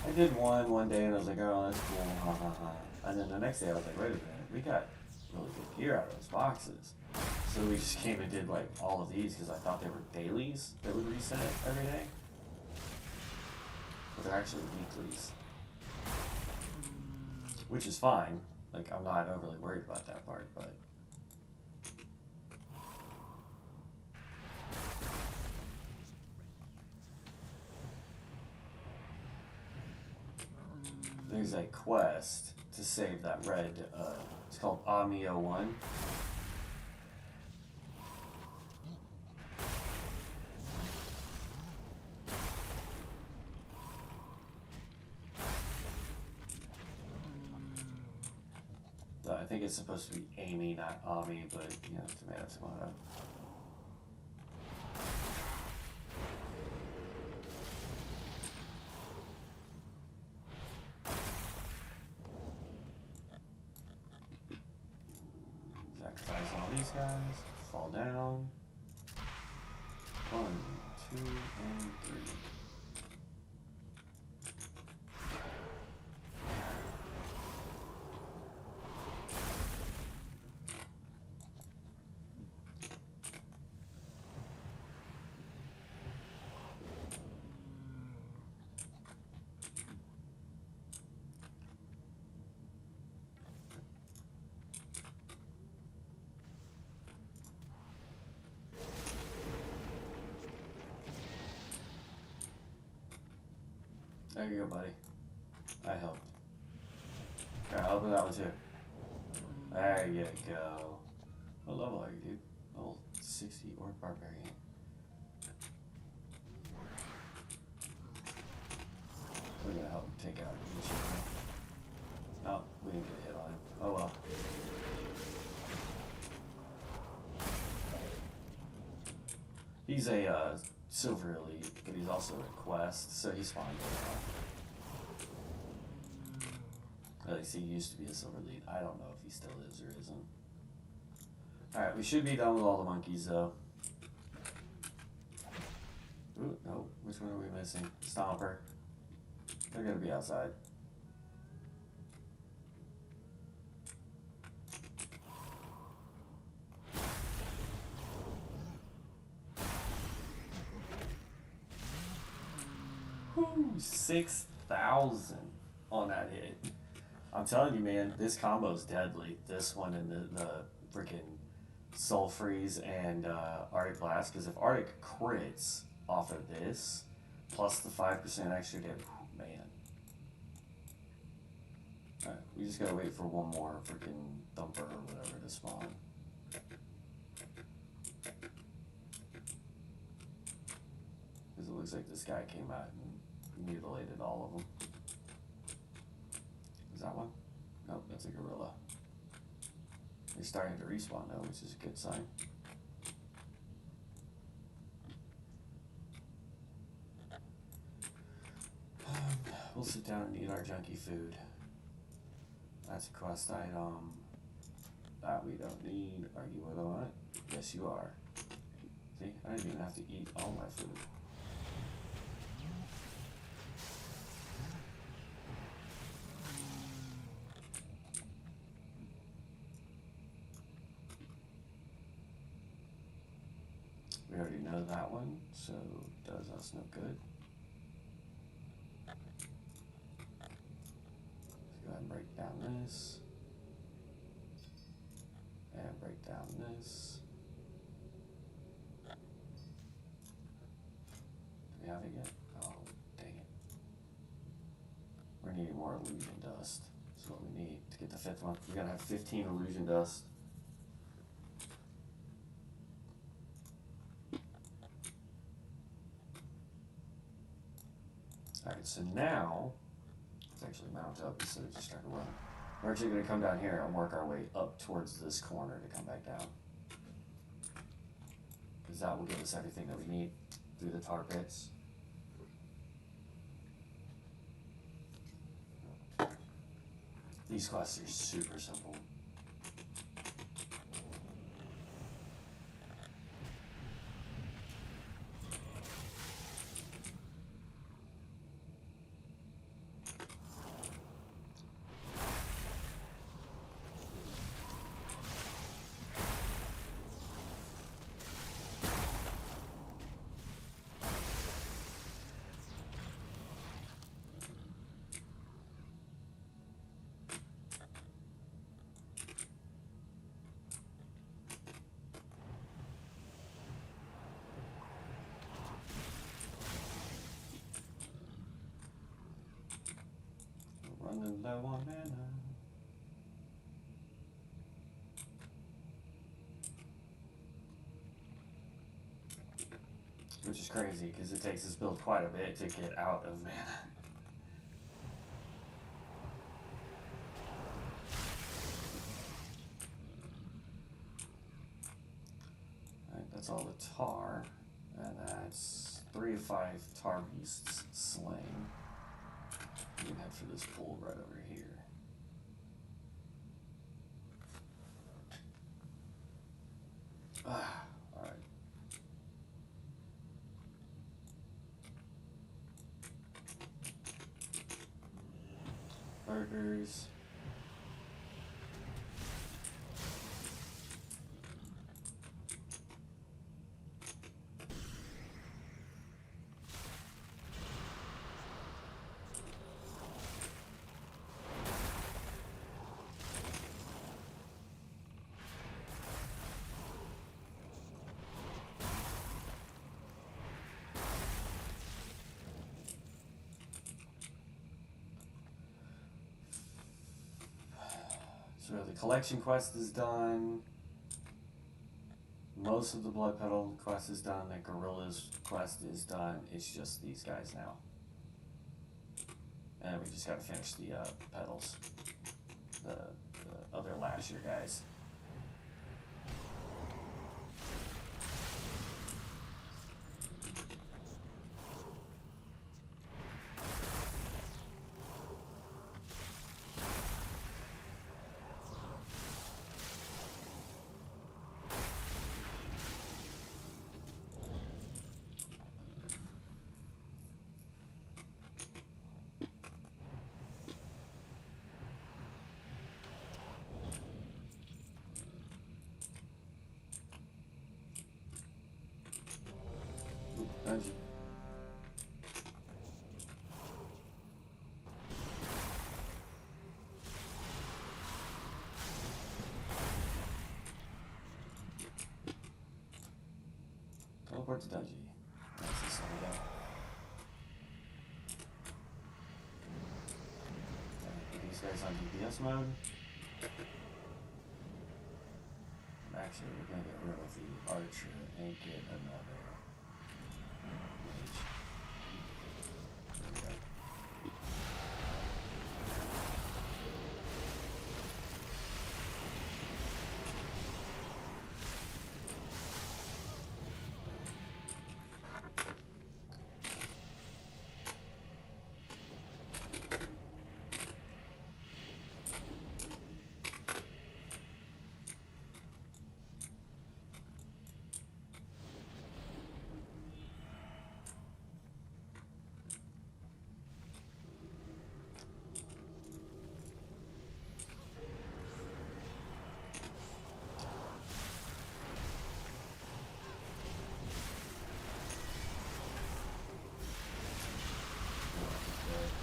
I did one day and I was like, oh, that's cool, ha ha ha. And then the next day I was like, wait a minute, we got really good gear out of those boxes. So we just came and did like all of these because I thought they were dailies that would reset every day, but they're actually weeklies. Which is fine. Like, I'm not overly worried about that part, but... There's a quest to save that red, it's called Amio 1. I think it's supposed to be Amy, not Ami, but, you know, tomato, tomato. Sacrifice all these guys, fall down. 1, 2, and 3. There you go, buddy. I helped. Here, I'll open that one too. There you go. What level are you, dude? Level 60 or barbarian. We're gonna help him take out each other. Oh, we didn't get a hit on him. Oh well. He's a silver elite, but he's also a quest, so he's fine. At least he used to be a silver elite. I don't know if he still is or isn't. Alright, we should be done with all the monkeys though. Ooh, no, which one are we missing? Stomper. They're gonna be outside. Woo! 6,000 on that hit. I'm telling you, man, this combo's deadly. This one and the freaking Soul Freeze and Arctic Blast. Because if Arctic crits off of this, plus the 5% extra damage, man. Alright, we just gotta wait for one more freaking thumper or whatever to spawn. Because it looks like this guy came out and mutilated all of them. Is that one? Nope, that's a gorilla. They're starting to respawn though, which is a good sign. We'll sit down and eat our junky food. That's a quest item that we don't need. Are you on it? Yes, you are. See, I didn't even have to eat all my food. We already know that one, so it does us no good. Let's go ahead and break down this. And break down this. Do we have it yet? Oh, dang it. We're needing more illusion dust. That's what we need to get the 5th one. We gotta have 15 illusion dust. Alright, so now, let's actually mount up instead of just trying to run. We're actually going to come down here and work our way up towards this corner to come back down. Because that will give us everything that we need through the tar pits. These quests are super simple. Running low on mana. Which is crazy because it takes this build quite a bit to get out of mana. Alright, that's all the tar. And that's 3 of 5 tar beasts slain. We can head for this pool right over here. Alright. Burgers. So the collection quest is done. Most of the blood petal quest is done. The gorillas quest is done. It's just these guys now. And we just gotta finish the petals. The other last year guys. teleport to Dungy. That's this one again. Put these guys on DPS mode. Actually, we're gonna get rid of the archer and get another mage. There we go.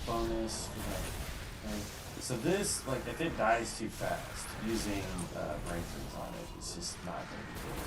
Bonus. Okay. So this, like, if it dies too fast, using breakthroughs on it, it's just not going to be good.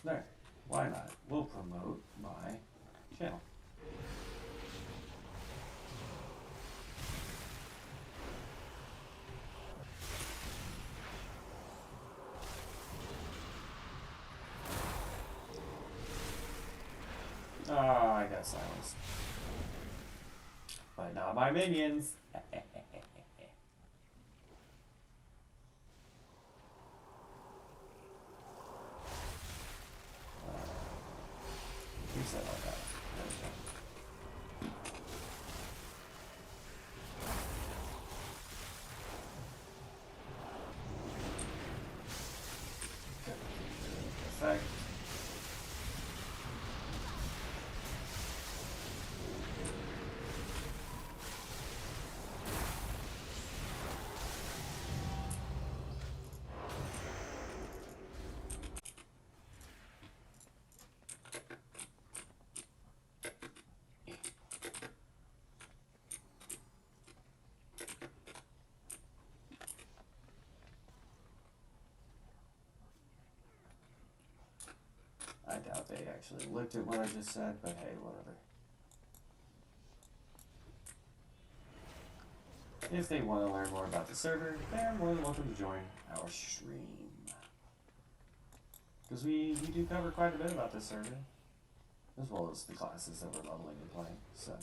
There. Why not? We'll promote my channel. Oh, I got silenced. But not my minions. Reset like that. There we go. Effect. I doubt they actually looked at what I just said, but hey, whatever. If they want to learn more about the server, they're more than welcome to join our stream. Because we do cover quite a bit about this server, as well as the classes that we're leveling and playing, so.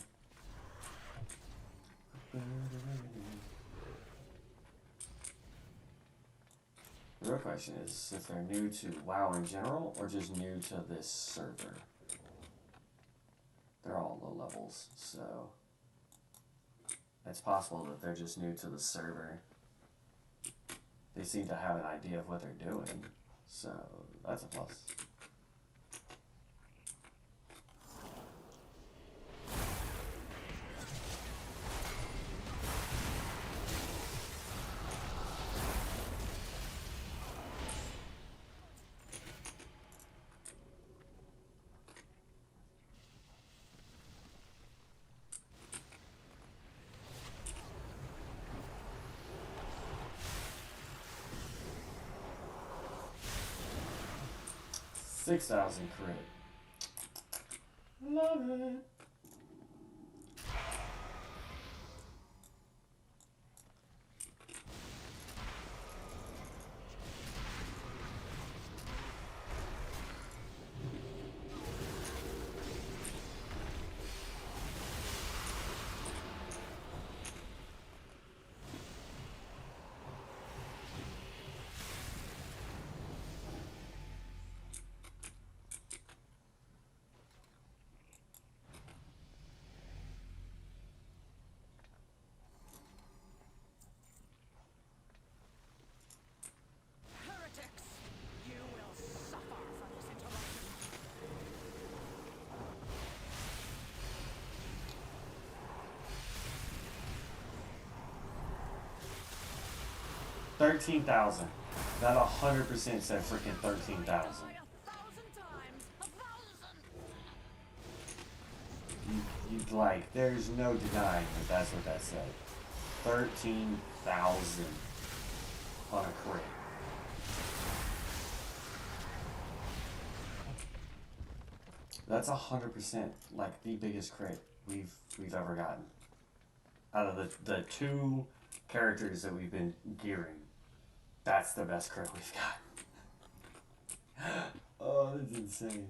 The real question is if they're new to WoW in general, or just new to this server. They're all low levels, so it's possible that they're just new to the server. They seem to have an idea of what they're doing, so that's a plus. $6,000 crit. Love it. 13,000. That 100% said freaking 13,000. You like, there's no denying that that's what that said. 13,000 on a crit. That's 100% like the biggest crit we've ever gotten. Out of the two characters that we've been gearing, that's the best crit we've got. Oh, that's insane.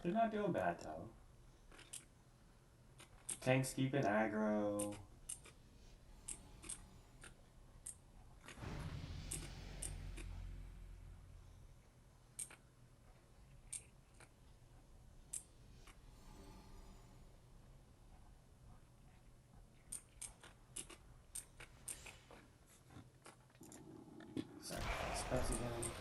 They're not doing bad though. Tank's keeping aggro. Sacrifice spells again.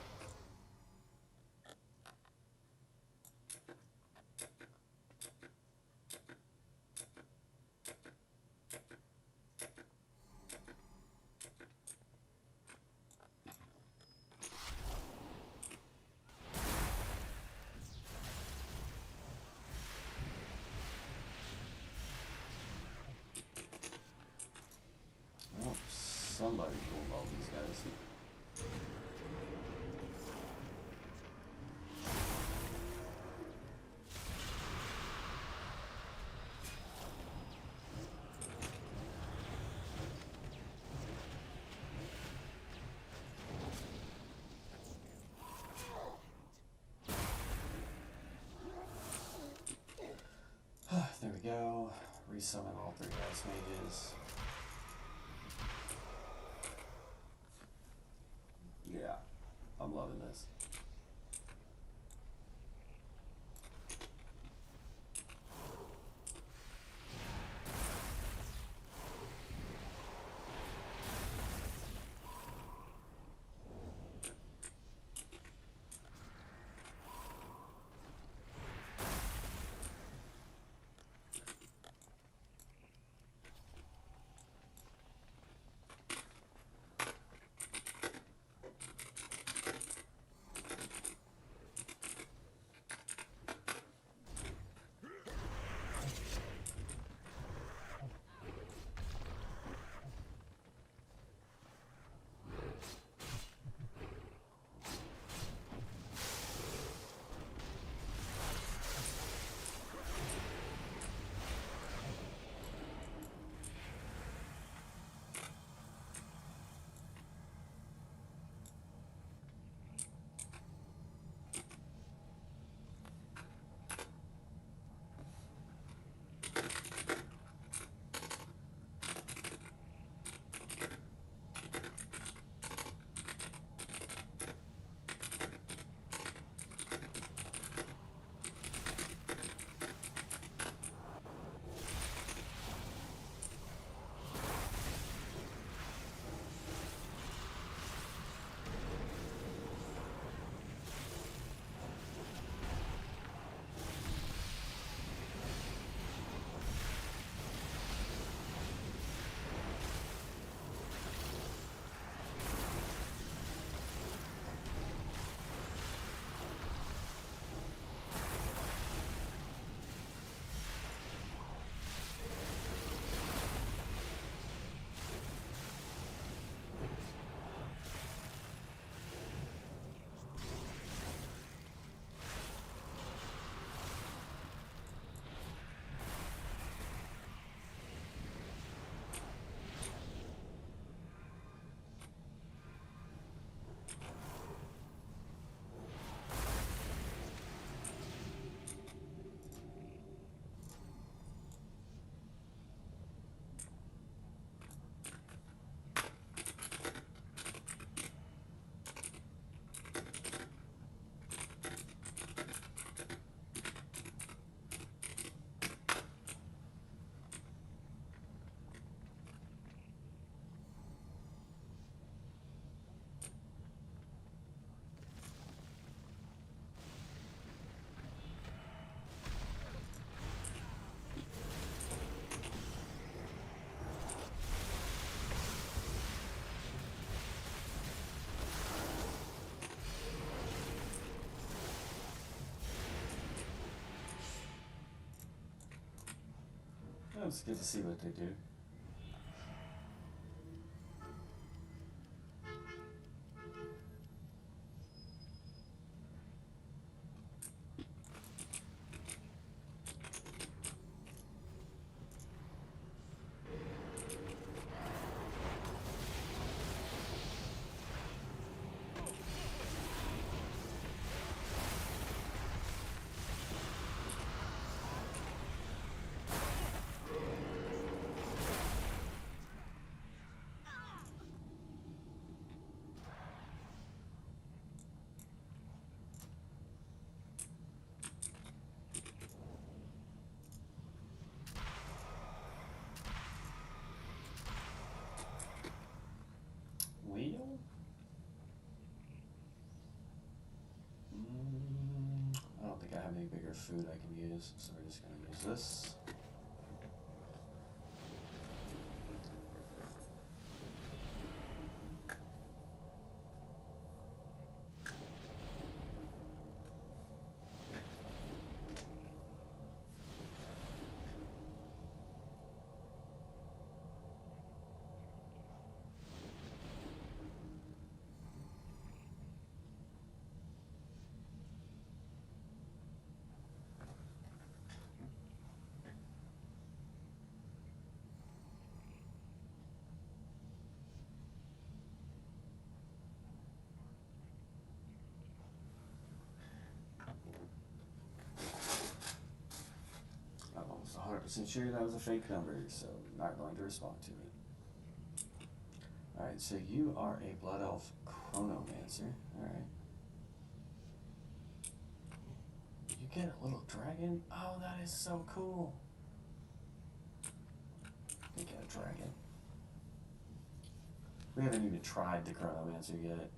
Oh, somebody pulled all these guys. There we go. Resummon all three ice mages. Yeah, I'm loving this. It's good to see what they do. Wheel? I don't think I have any bigger food I can use, so we're just gonna use this. I'm almost 100% sure that was a fake number, so I'm not going to respond to it. Alright, so you are a Blood Elf Chronomancer. Alright. You get a little dragon? Oh, that is so cool. You get a dragon. We haven't even tried the Chronomancer yet.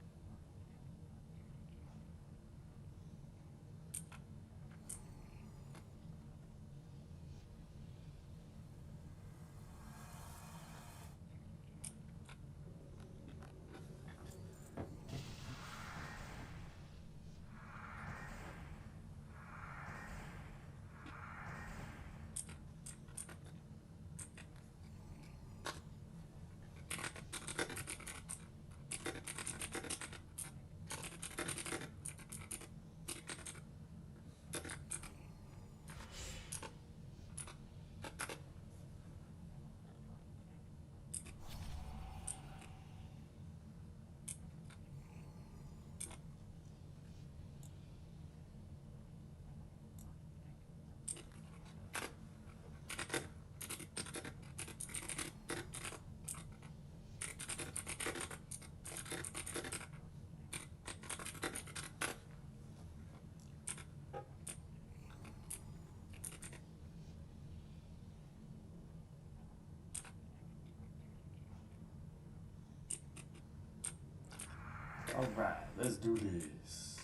Alright, let's do this.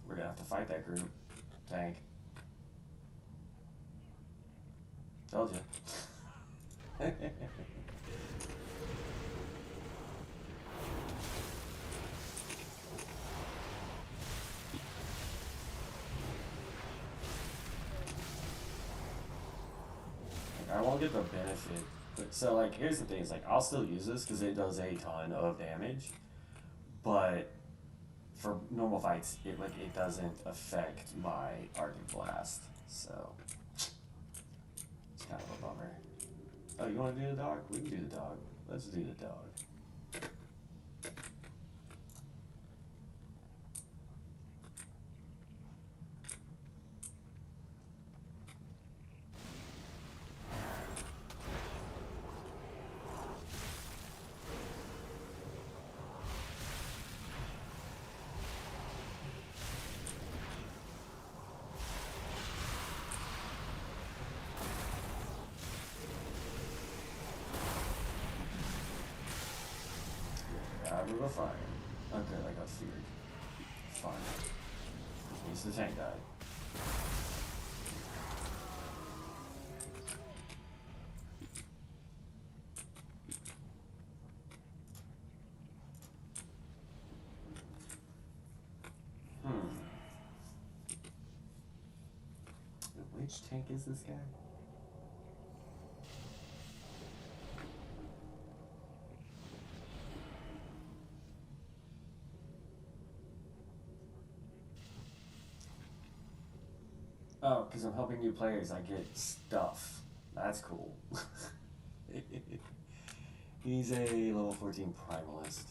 We're gonna have to fight that group. Tank. Told you. I won't get the benefit. But, so, like, here's the thing. It's like, I'll still use this because it does a ton of damage. But for normal fights, it doesn't affect my Arctic Blast. So, it's kind of a bummer. Oh, you want to do the dog? We can do the dog. Let's do the dog. Out of the fire. Okay, I got feared. Fine. Which means the tank died. Which tank is this guy? Oh, because I'm helping new players, I get stuff. That's cool. He's a level 14 primalist.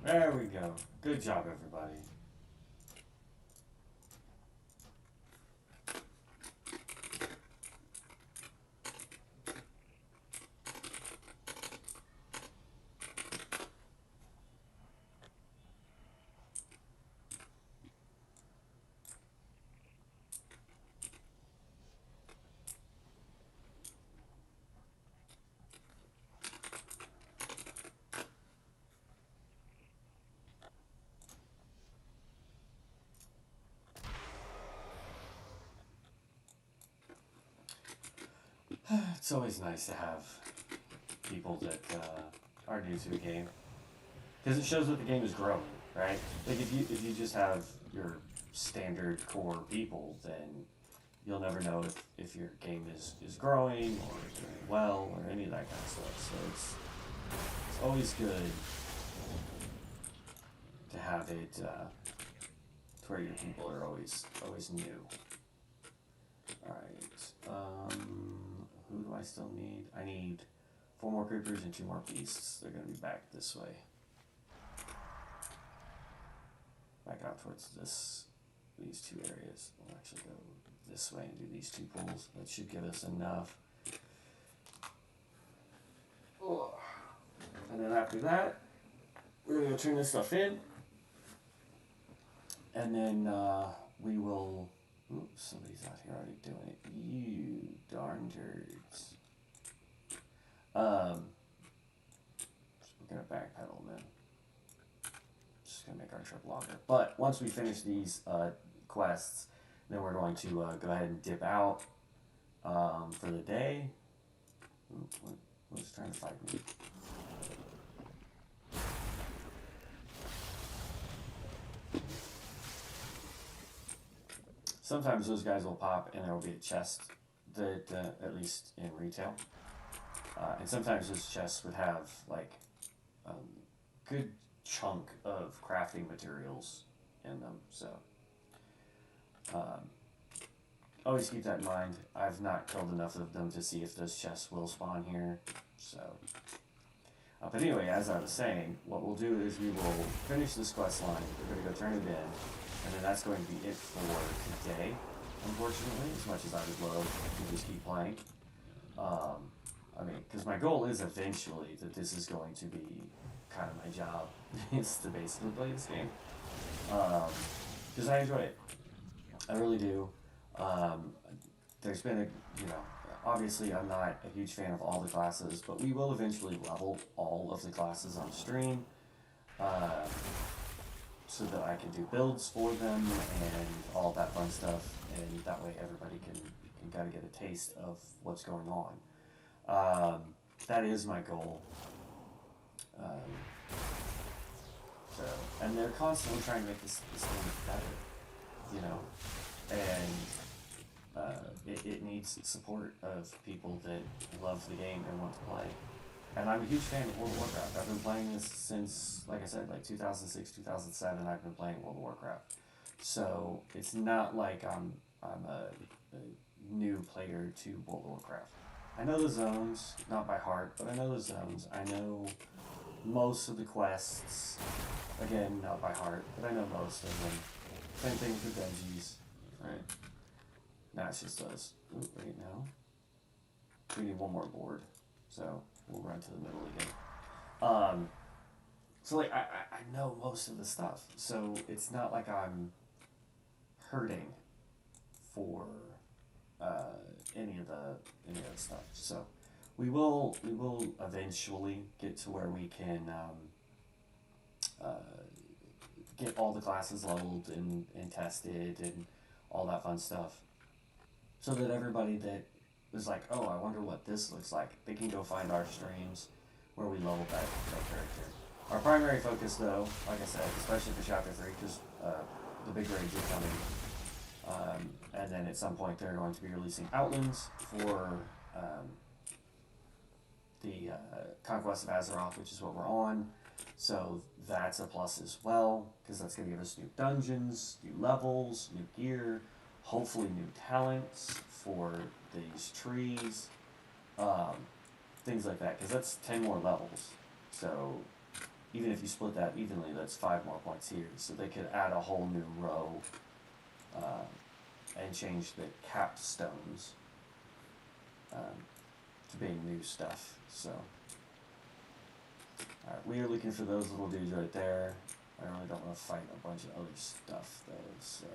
There we go. Good job, everybody. It's always nice to have people that are new to the game because it shows that the game is growing, right? Like if you just have your standard core people, then you'll never know if your game is growing or doing well or any of that kind of stuff. So it's always good to have it to where your people are always new. All right. Who do I still need? I need 4 more creepers and 2 more beasts. They're gonna be back this way. Back out towards these 2 areas. We'll actually go this way and do these 2 pulls. That should give us enough. Oh. And then after that, we're gonna turn this stuff in. And then we will. Oops, somebody's out here already doing it. You darn turds. We're gonna backpedal then. Just gonna make our trip longer. But once we finish these quests, then we're going to go ahead and dip out for the day. Who's trying to fight me? Sometimes those guys will pop and there will be a chest that, at least in retail. And sometimes those chests would have like a good chunk of crafting materials in them. So always keep that in mind. I've not killed enough of them to see if those chests will spawn here. So, but anyway, as I was saying, what we'll do is we will finish this quest line. We're going to go turn it in, and then that's going to be it for today. Unfortunately, as much as I would love to just keep playing. I mean, because my goal is eventually that this is going to be kind of my job. It's to basically play this game. Because I enjoy it. I really do. There's been obviously I'm not a huge fan of all the classes, but we will eventually level all of the classes on stream. So that I can do builds for them and all that fun stuff, and that way everybody can kind of get a taste of what's going on. That is my goal. And they're constantly trying to make this game better, and it needs support of people that love the game and want to play. And I'm a huge fan of World of Warcraft. I've been playing this since, like I said, like 2006, 2007. I've been playing World of Warcraft. So it's not like I'm a new player to World of Warcraft. I know the zones, not by heart, but I know the zones. I know most of the quests. Again, not by heart, but I know most of them. Same thing with the Benjis, right? Now it's just us. Ooh, wait, no. We need one more board, so we'll run to the middle again. So like I know most of the stuff, so it's not like I'm hurting for any of the stuff. So we will eventually get to where we can get all the classes leveled and tested and all that fun stuff, so that everybody that is like, oh, I wonder what this looks like, they can go find our streams where we level that character. Our primary focus, though, like I said, especially for Chapter 3, because the big raids are coming, and then at some point they're going to be releasing Outlands for the Conquest of Azeroth, which is what we're on. So that's a plus as well, because that's going to give us new dungeons, new levels, new gear, hopefully new talents for these trees, things like that, because that's 10 more levels. So even if you split that evenly, that's 5 more points here. So they could add a whole new row and change the capstones to being new stuff. So alright, we are looking for those little dudes right there. I really don't want to fight a bunch of other stuff though, so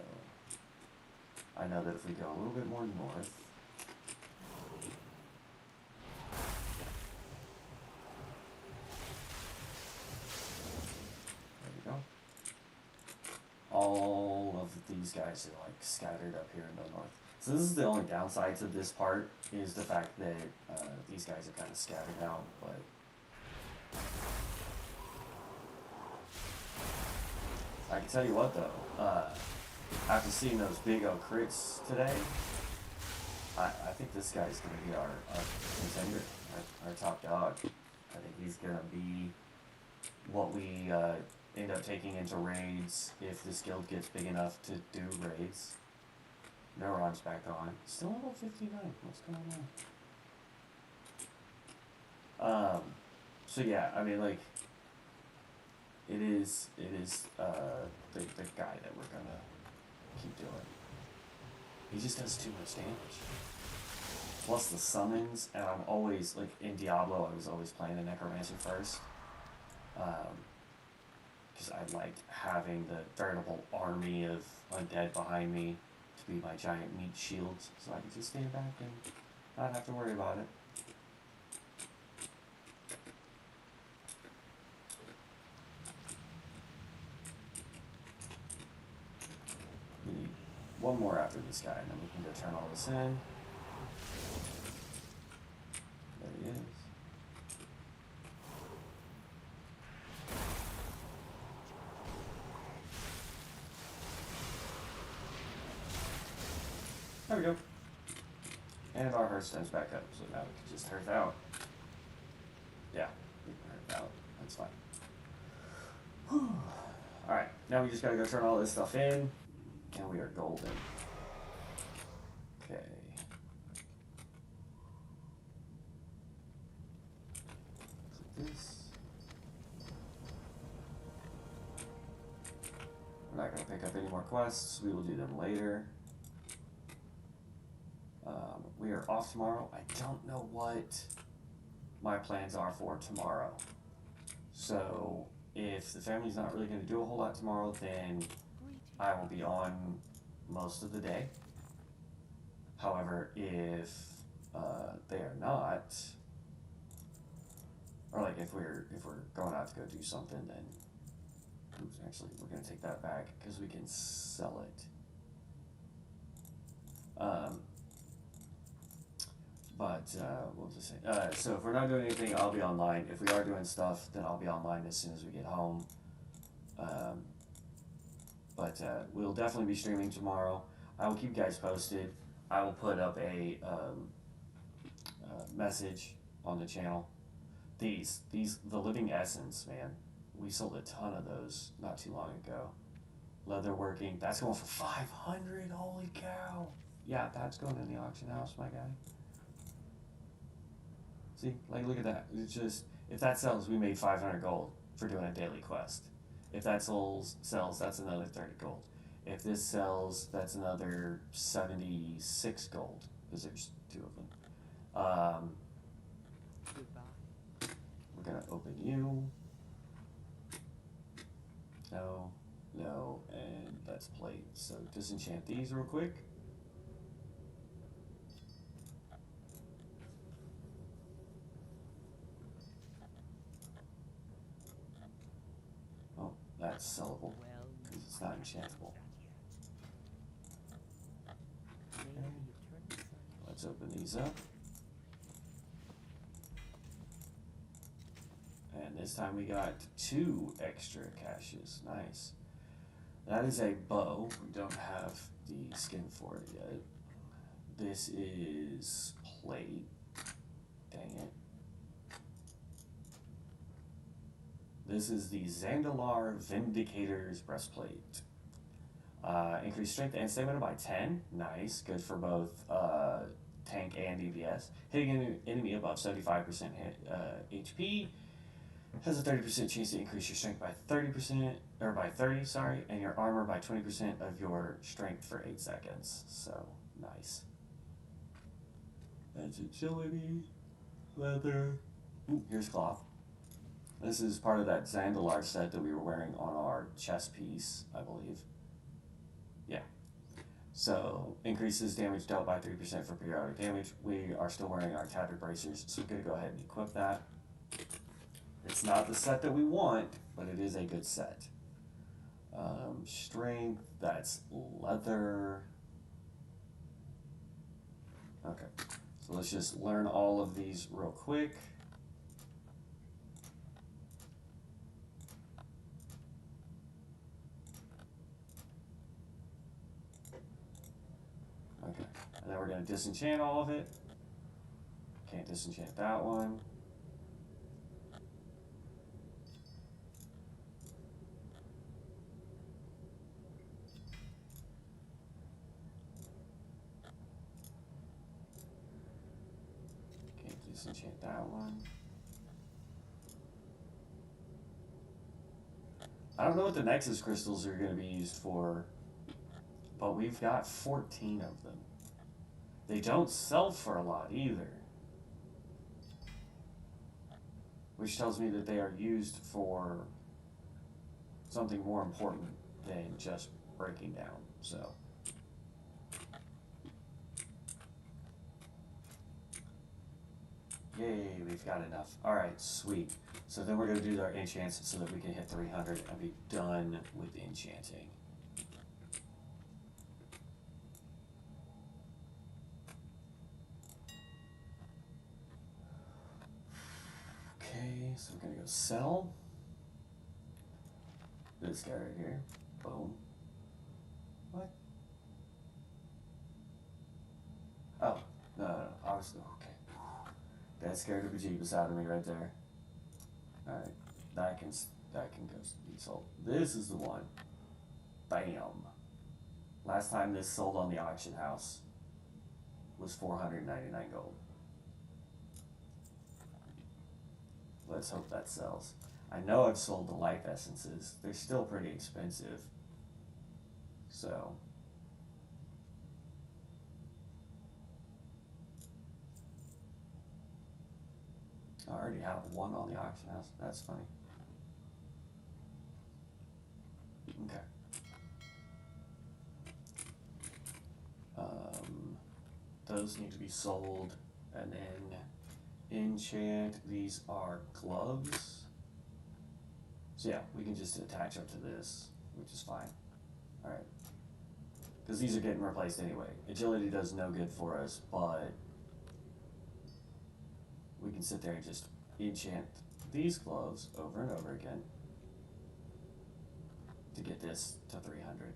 I know that if we go a little bit more north, there we go. All of these guys are like scattered up here in the north. So this is the only downside to this part, is the fact that these guys are kind of scattered out, but I can tell you what though, after seeing those big old crits today, I think this guy's going to be our contender, our top dog. I think he's going to be what we end up taking into raids if this guild gets big enough to do raids. Neuron's back on. Still level 59. What's going on? So yeah, I mean, like, it is the guy that we're gonna keep doing. He just does too much damage. Plus the summons, and I'm always, like, in Diablo, I was always playing the Necromancer first. Because because I like having the veritable army of undead behind me to be my giant meat shields, so I can just stand back and not have to worry about it. We need one more after this guy, and then we can go turn all this in. There he is. There we go. And our hearthstone's back up, so now we can just hearth out. Yeah, we can hearth out. That's fine. Alright, now we just gotta go turn all this stuff in, and we are golden. Okay. Like this. We're not gonna pick up any more quests, we will do them later. We are off tomorrow. I don't know what my plans are for tomorrow. So if the family's not really going to do a whole lot tomorrow, then I will be on most of the day. However, if they are not, or like if we're going out to go do something, then oops, actually we're going to take that back because we can sell it. What was I saying? So if we're not doing anything, I'll be online. If we are doing stuff, then I'll be online as soon as we get home. We'll definitely be streaming tomorrow. I will keep you guys posted. I will put up a message on the channel. The living essence, man. We sold a ton of those not too long ago. Leatherworking, that's going for 500. Holy cow! Yeah, that's going in the auction house, my guy. See, like, look at that. It's just, if that sells, we made 500 gold for doing a daily quest. If that sells, that's another 30 gold. If this sells, that's another 76 gold, because there's two of them. Goodbye. We're gonna open you. No, and that's plate. So disenchant these real quick. Oh, that's sellable, because it's not enchantable. Okay. Let's open these up. And this time we got 2 extra caches. Nice. That is a bow. We don't have the skin for it yet. This is plate. Dang it. This is the Zandalar Vindicator's breastplate. Increased strength and stamina by 10. Nice. Good for both tank and DPS. Hitting an enemy above 75% HP. Has a 30% chance to increase your strength by 30%, or by 30, sorry, and your armor by 20% of your strength for 8 seconds. So, nice. That's agility, leather. Ooh, here's cloth. This is part of that Zandalar set that we were wearing on our chest piece, I believe. Yeah. So, increases damage dealt by 3% for periodic damage. We are still wearing our tattered bracers, so we're going to go ahead and equip that. It's not the set that we want, but it is a good set. Strength, that's leather. Okay, so let's just learn all of these real quick. Okay, and then we're going to disenchant all of it. Can't disenchant that one. Disenchant that one. I don't know what the Nexus crystals are going to be used for, but we've got 14 of them. They don't sell for a lot either, which tells me that they are used for something more important than just breaking down. So. Yay, we've got enough. Alright, sweet. So then we're going to do our enchants so that we can hit 300 and be done with enchanting. Okay, so we're going to go sell. This guy right here. Boom. What? Oh, no. I was, okay. That scared the bejeebus out of me right there. Alright, that can go be sold. This is the one. Bam. Last time this sold on the auction house was 499 gold. Let's hope that sells. I know I've sold the life essences. They're still pretty expensive. So. I already have one on the auction house. That's funny. Okay. Those need to be sold. And then enchant. These are gloves. So yeah, we can just attach up to this, which is fine. Alright. Because these are getting replaced anyway. Agility does no good for us, but we can sit there and just enchant these gloves over and over again to get this to 300.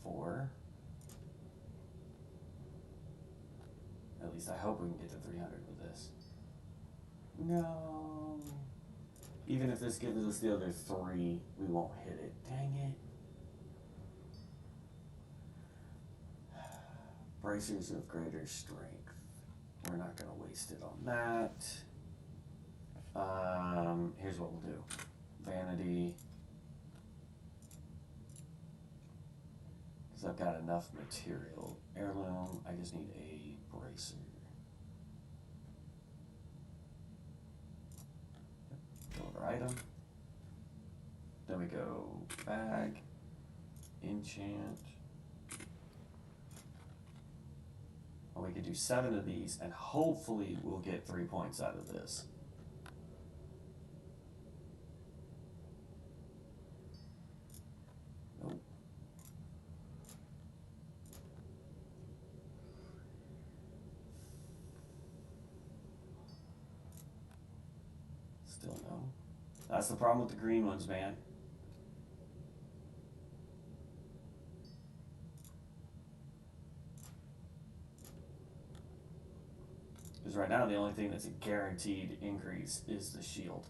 $94. At least I hope we can get to 300 with this. No. Even if this gives us the other 3, we won't hit it. Dang it. Bracers of greater strength. We're not going to waste it on that. Here's what we'll do. Vanity. Because I've got enough material. Heirloom, I just need a bracer. Deliver item. Then we go bag, enchant. And we can do 7 of these, and hopefully we'll get 3 points out of this. Nope. Still no. That's the problem with the green ones, man. Because right now the only thing that's a guaranteed increase is the shield.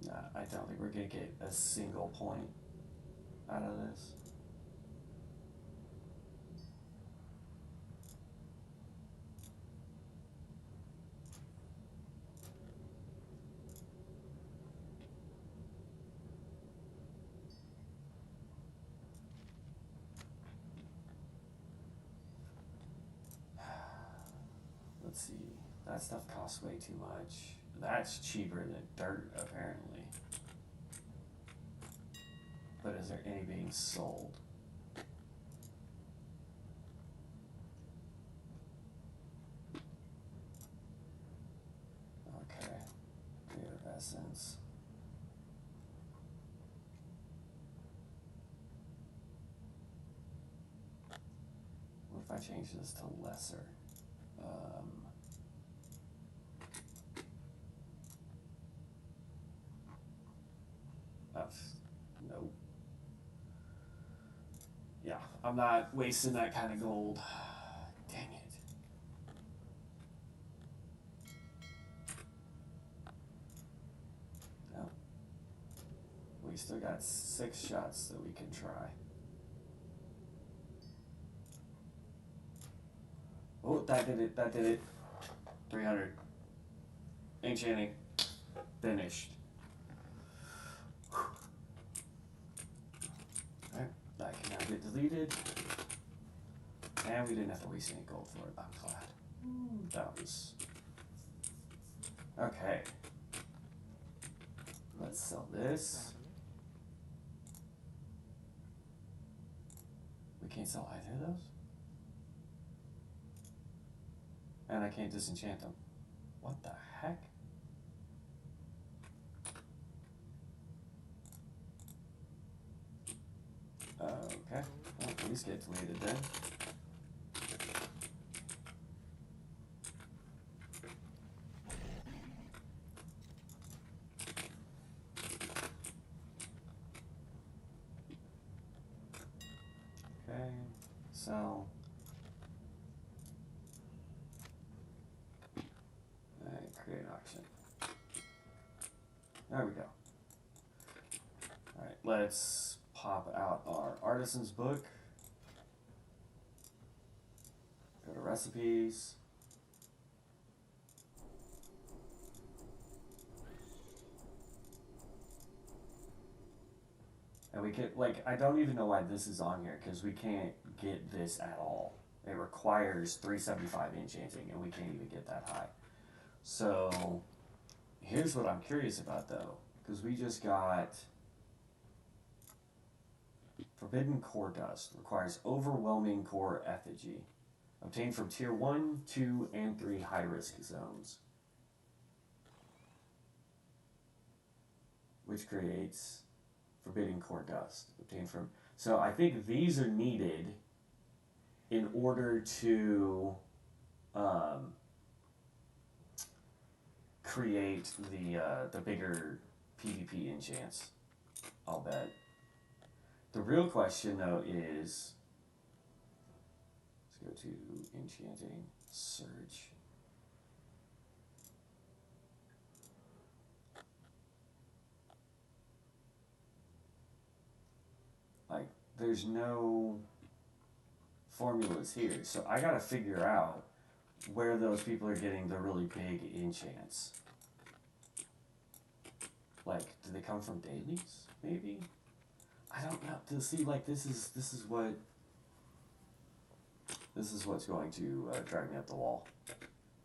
Nah, I don't think we're going to get a single point out of this. Let's see. That stuff costs way too much. That's cheaper than dirt, apparently. But is there any being sold? Okay. Creative essence. What if I change this to lesser? Nope. Yeah, I'm not wasting that kind of gold. Dang it. No. we still got 6 shots that we can try. Oh, that did it, that did it. 300. Enchanting. Finished. Alright, that can now get deleted. And we didn't have to waste any gold for it, I'm glad. That was... Okay. Let's sell this. We can't sell either of those? And I can't disenchant them. What the heck? Okay. Well, these get deleted then. Okay. Sell. And create an auction. There we go. Alright, let's pop out our artisan's book. Go to recipes. And we get, like, I don't even know why this is on here, because we can't get this at all. It requires 375 enchanting, and we can't even get that high. So, here's what I'm curious about, though, because we just got Forbidden Core Dust. Requires Overwhelming Core Effigy. Obtained from Tier 1, 2, and 3 high-risk zones. Which creates Forbidden Core Dust. Obtained from... So I think these are needed in order to create the bigger PvP enchants. I'll bet. The real question, though, is... Let's go to enchanting, search. Like, there's no formulas here, so I gotta figure out where those people are getting the really big enchants. Like, do they come from dailies, maybe? I don't know. To see, like, this is what's going to drive me up the wall.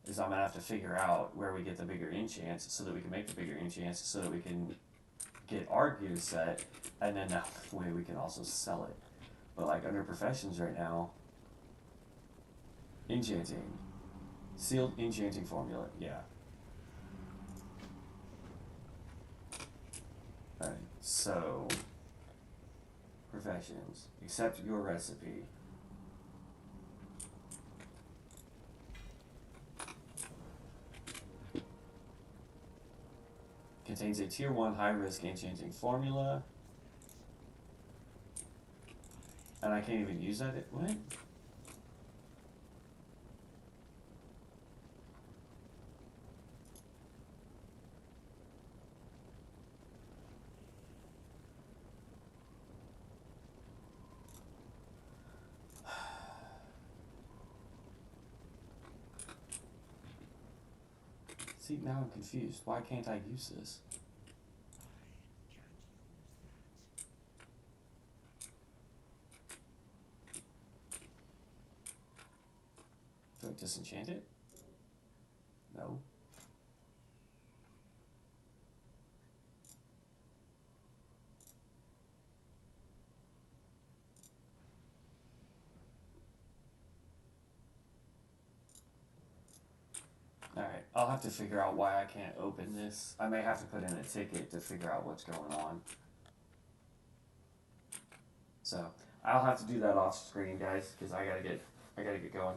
Is I'm gonna have to figure out where we get the bigger enchants so that we can make the bigger enchants so that we can get our gear set, and then that way we can also sell it. But like under professions right now, enchanting, sealed enchanting formula, yeah. Alright, so professions, accept your recipe. Contains a tier 1 high risk enchanting formula. And I can't even use that. What? See, now I'm confused. Why can't I use this? Do I disenchant it? No. Alright, I'll have to figure out why I can't open this. I may have to put in a ticket to figure out what's going on. So, I'll have to do that off screen, guys, because I gotta get going.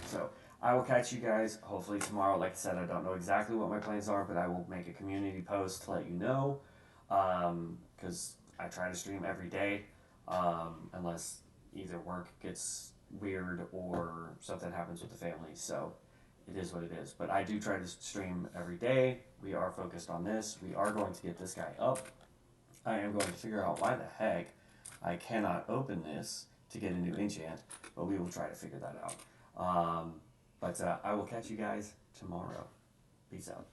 So, I will catch you guys hopefully tomorrow. Like I said, I don't know exactly what my plans are, but I will make a community post to let you know. Because I try to stream every day, unless either work gets weird or something happens with the family. So, it is what it is. But I do try to stream every day. We are focused on this. We are going to get this guy up. I am going to figure out why the heck I cannot open this to get a new enchant, but we will try to figure that out. But I will catch you guys tomorrow. Peace out.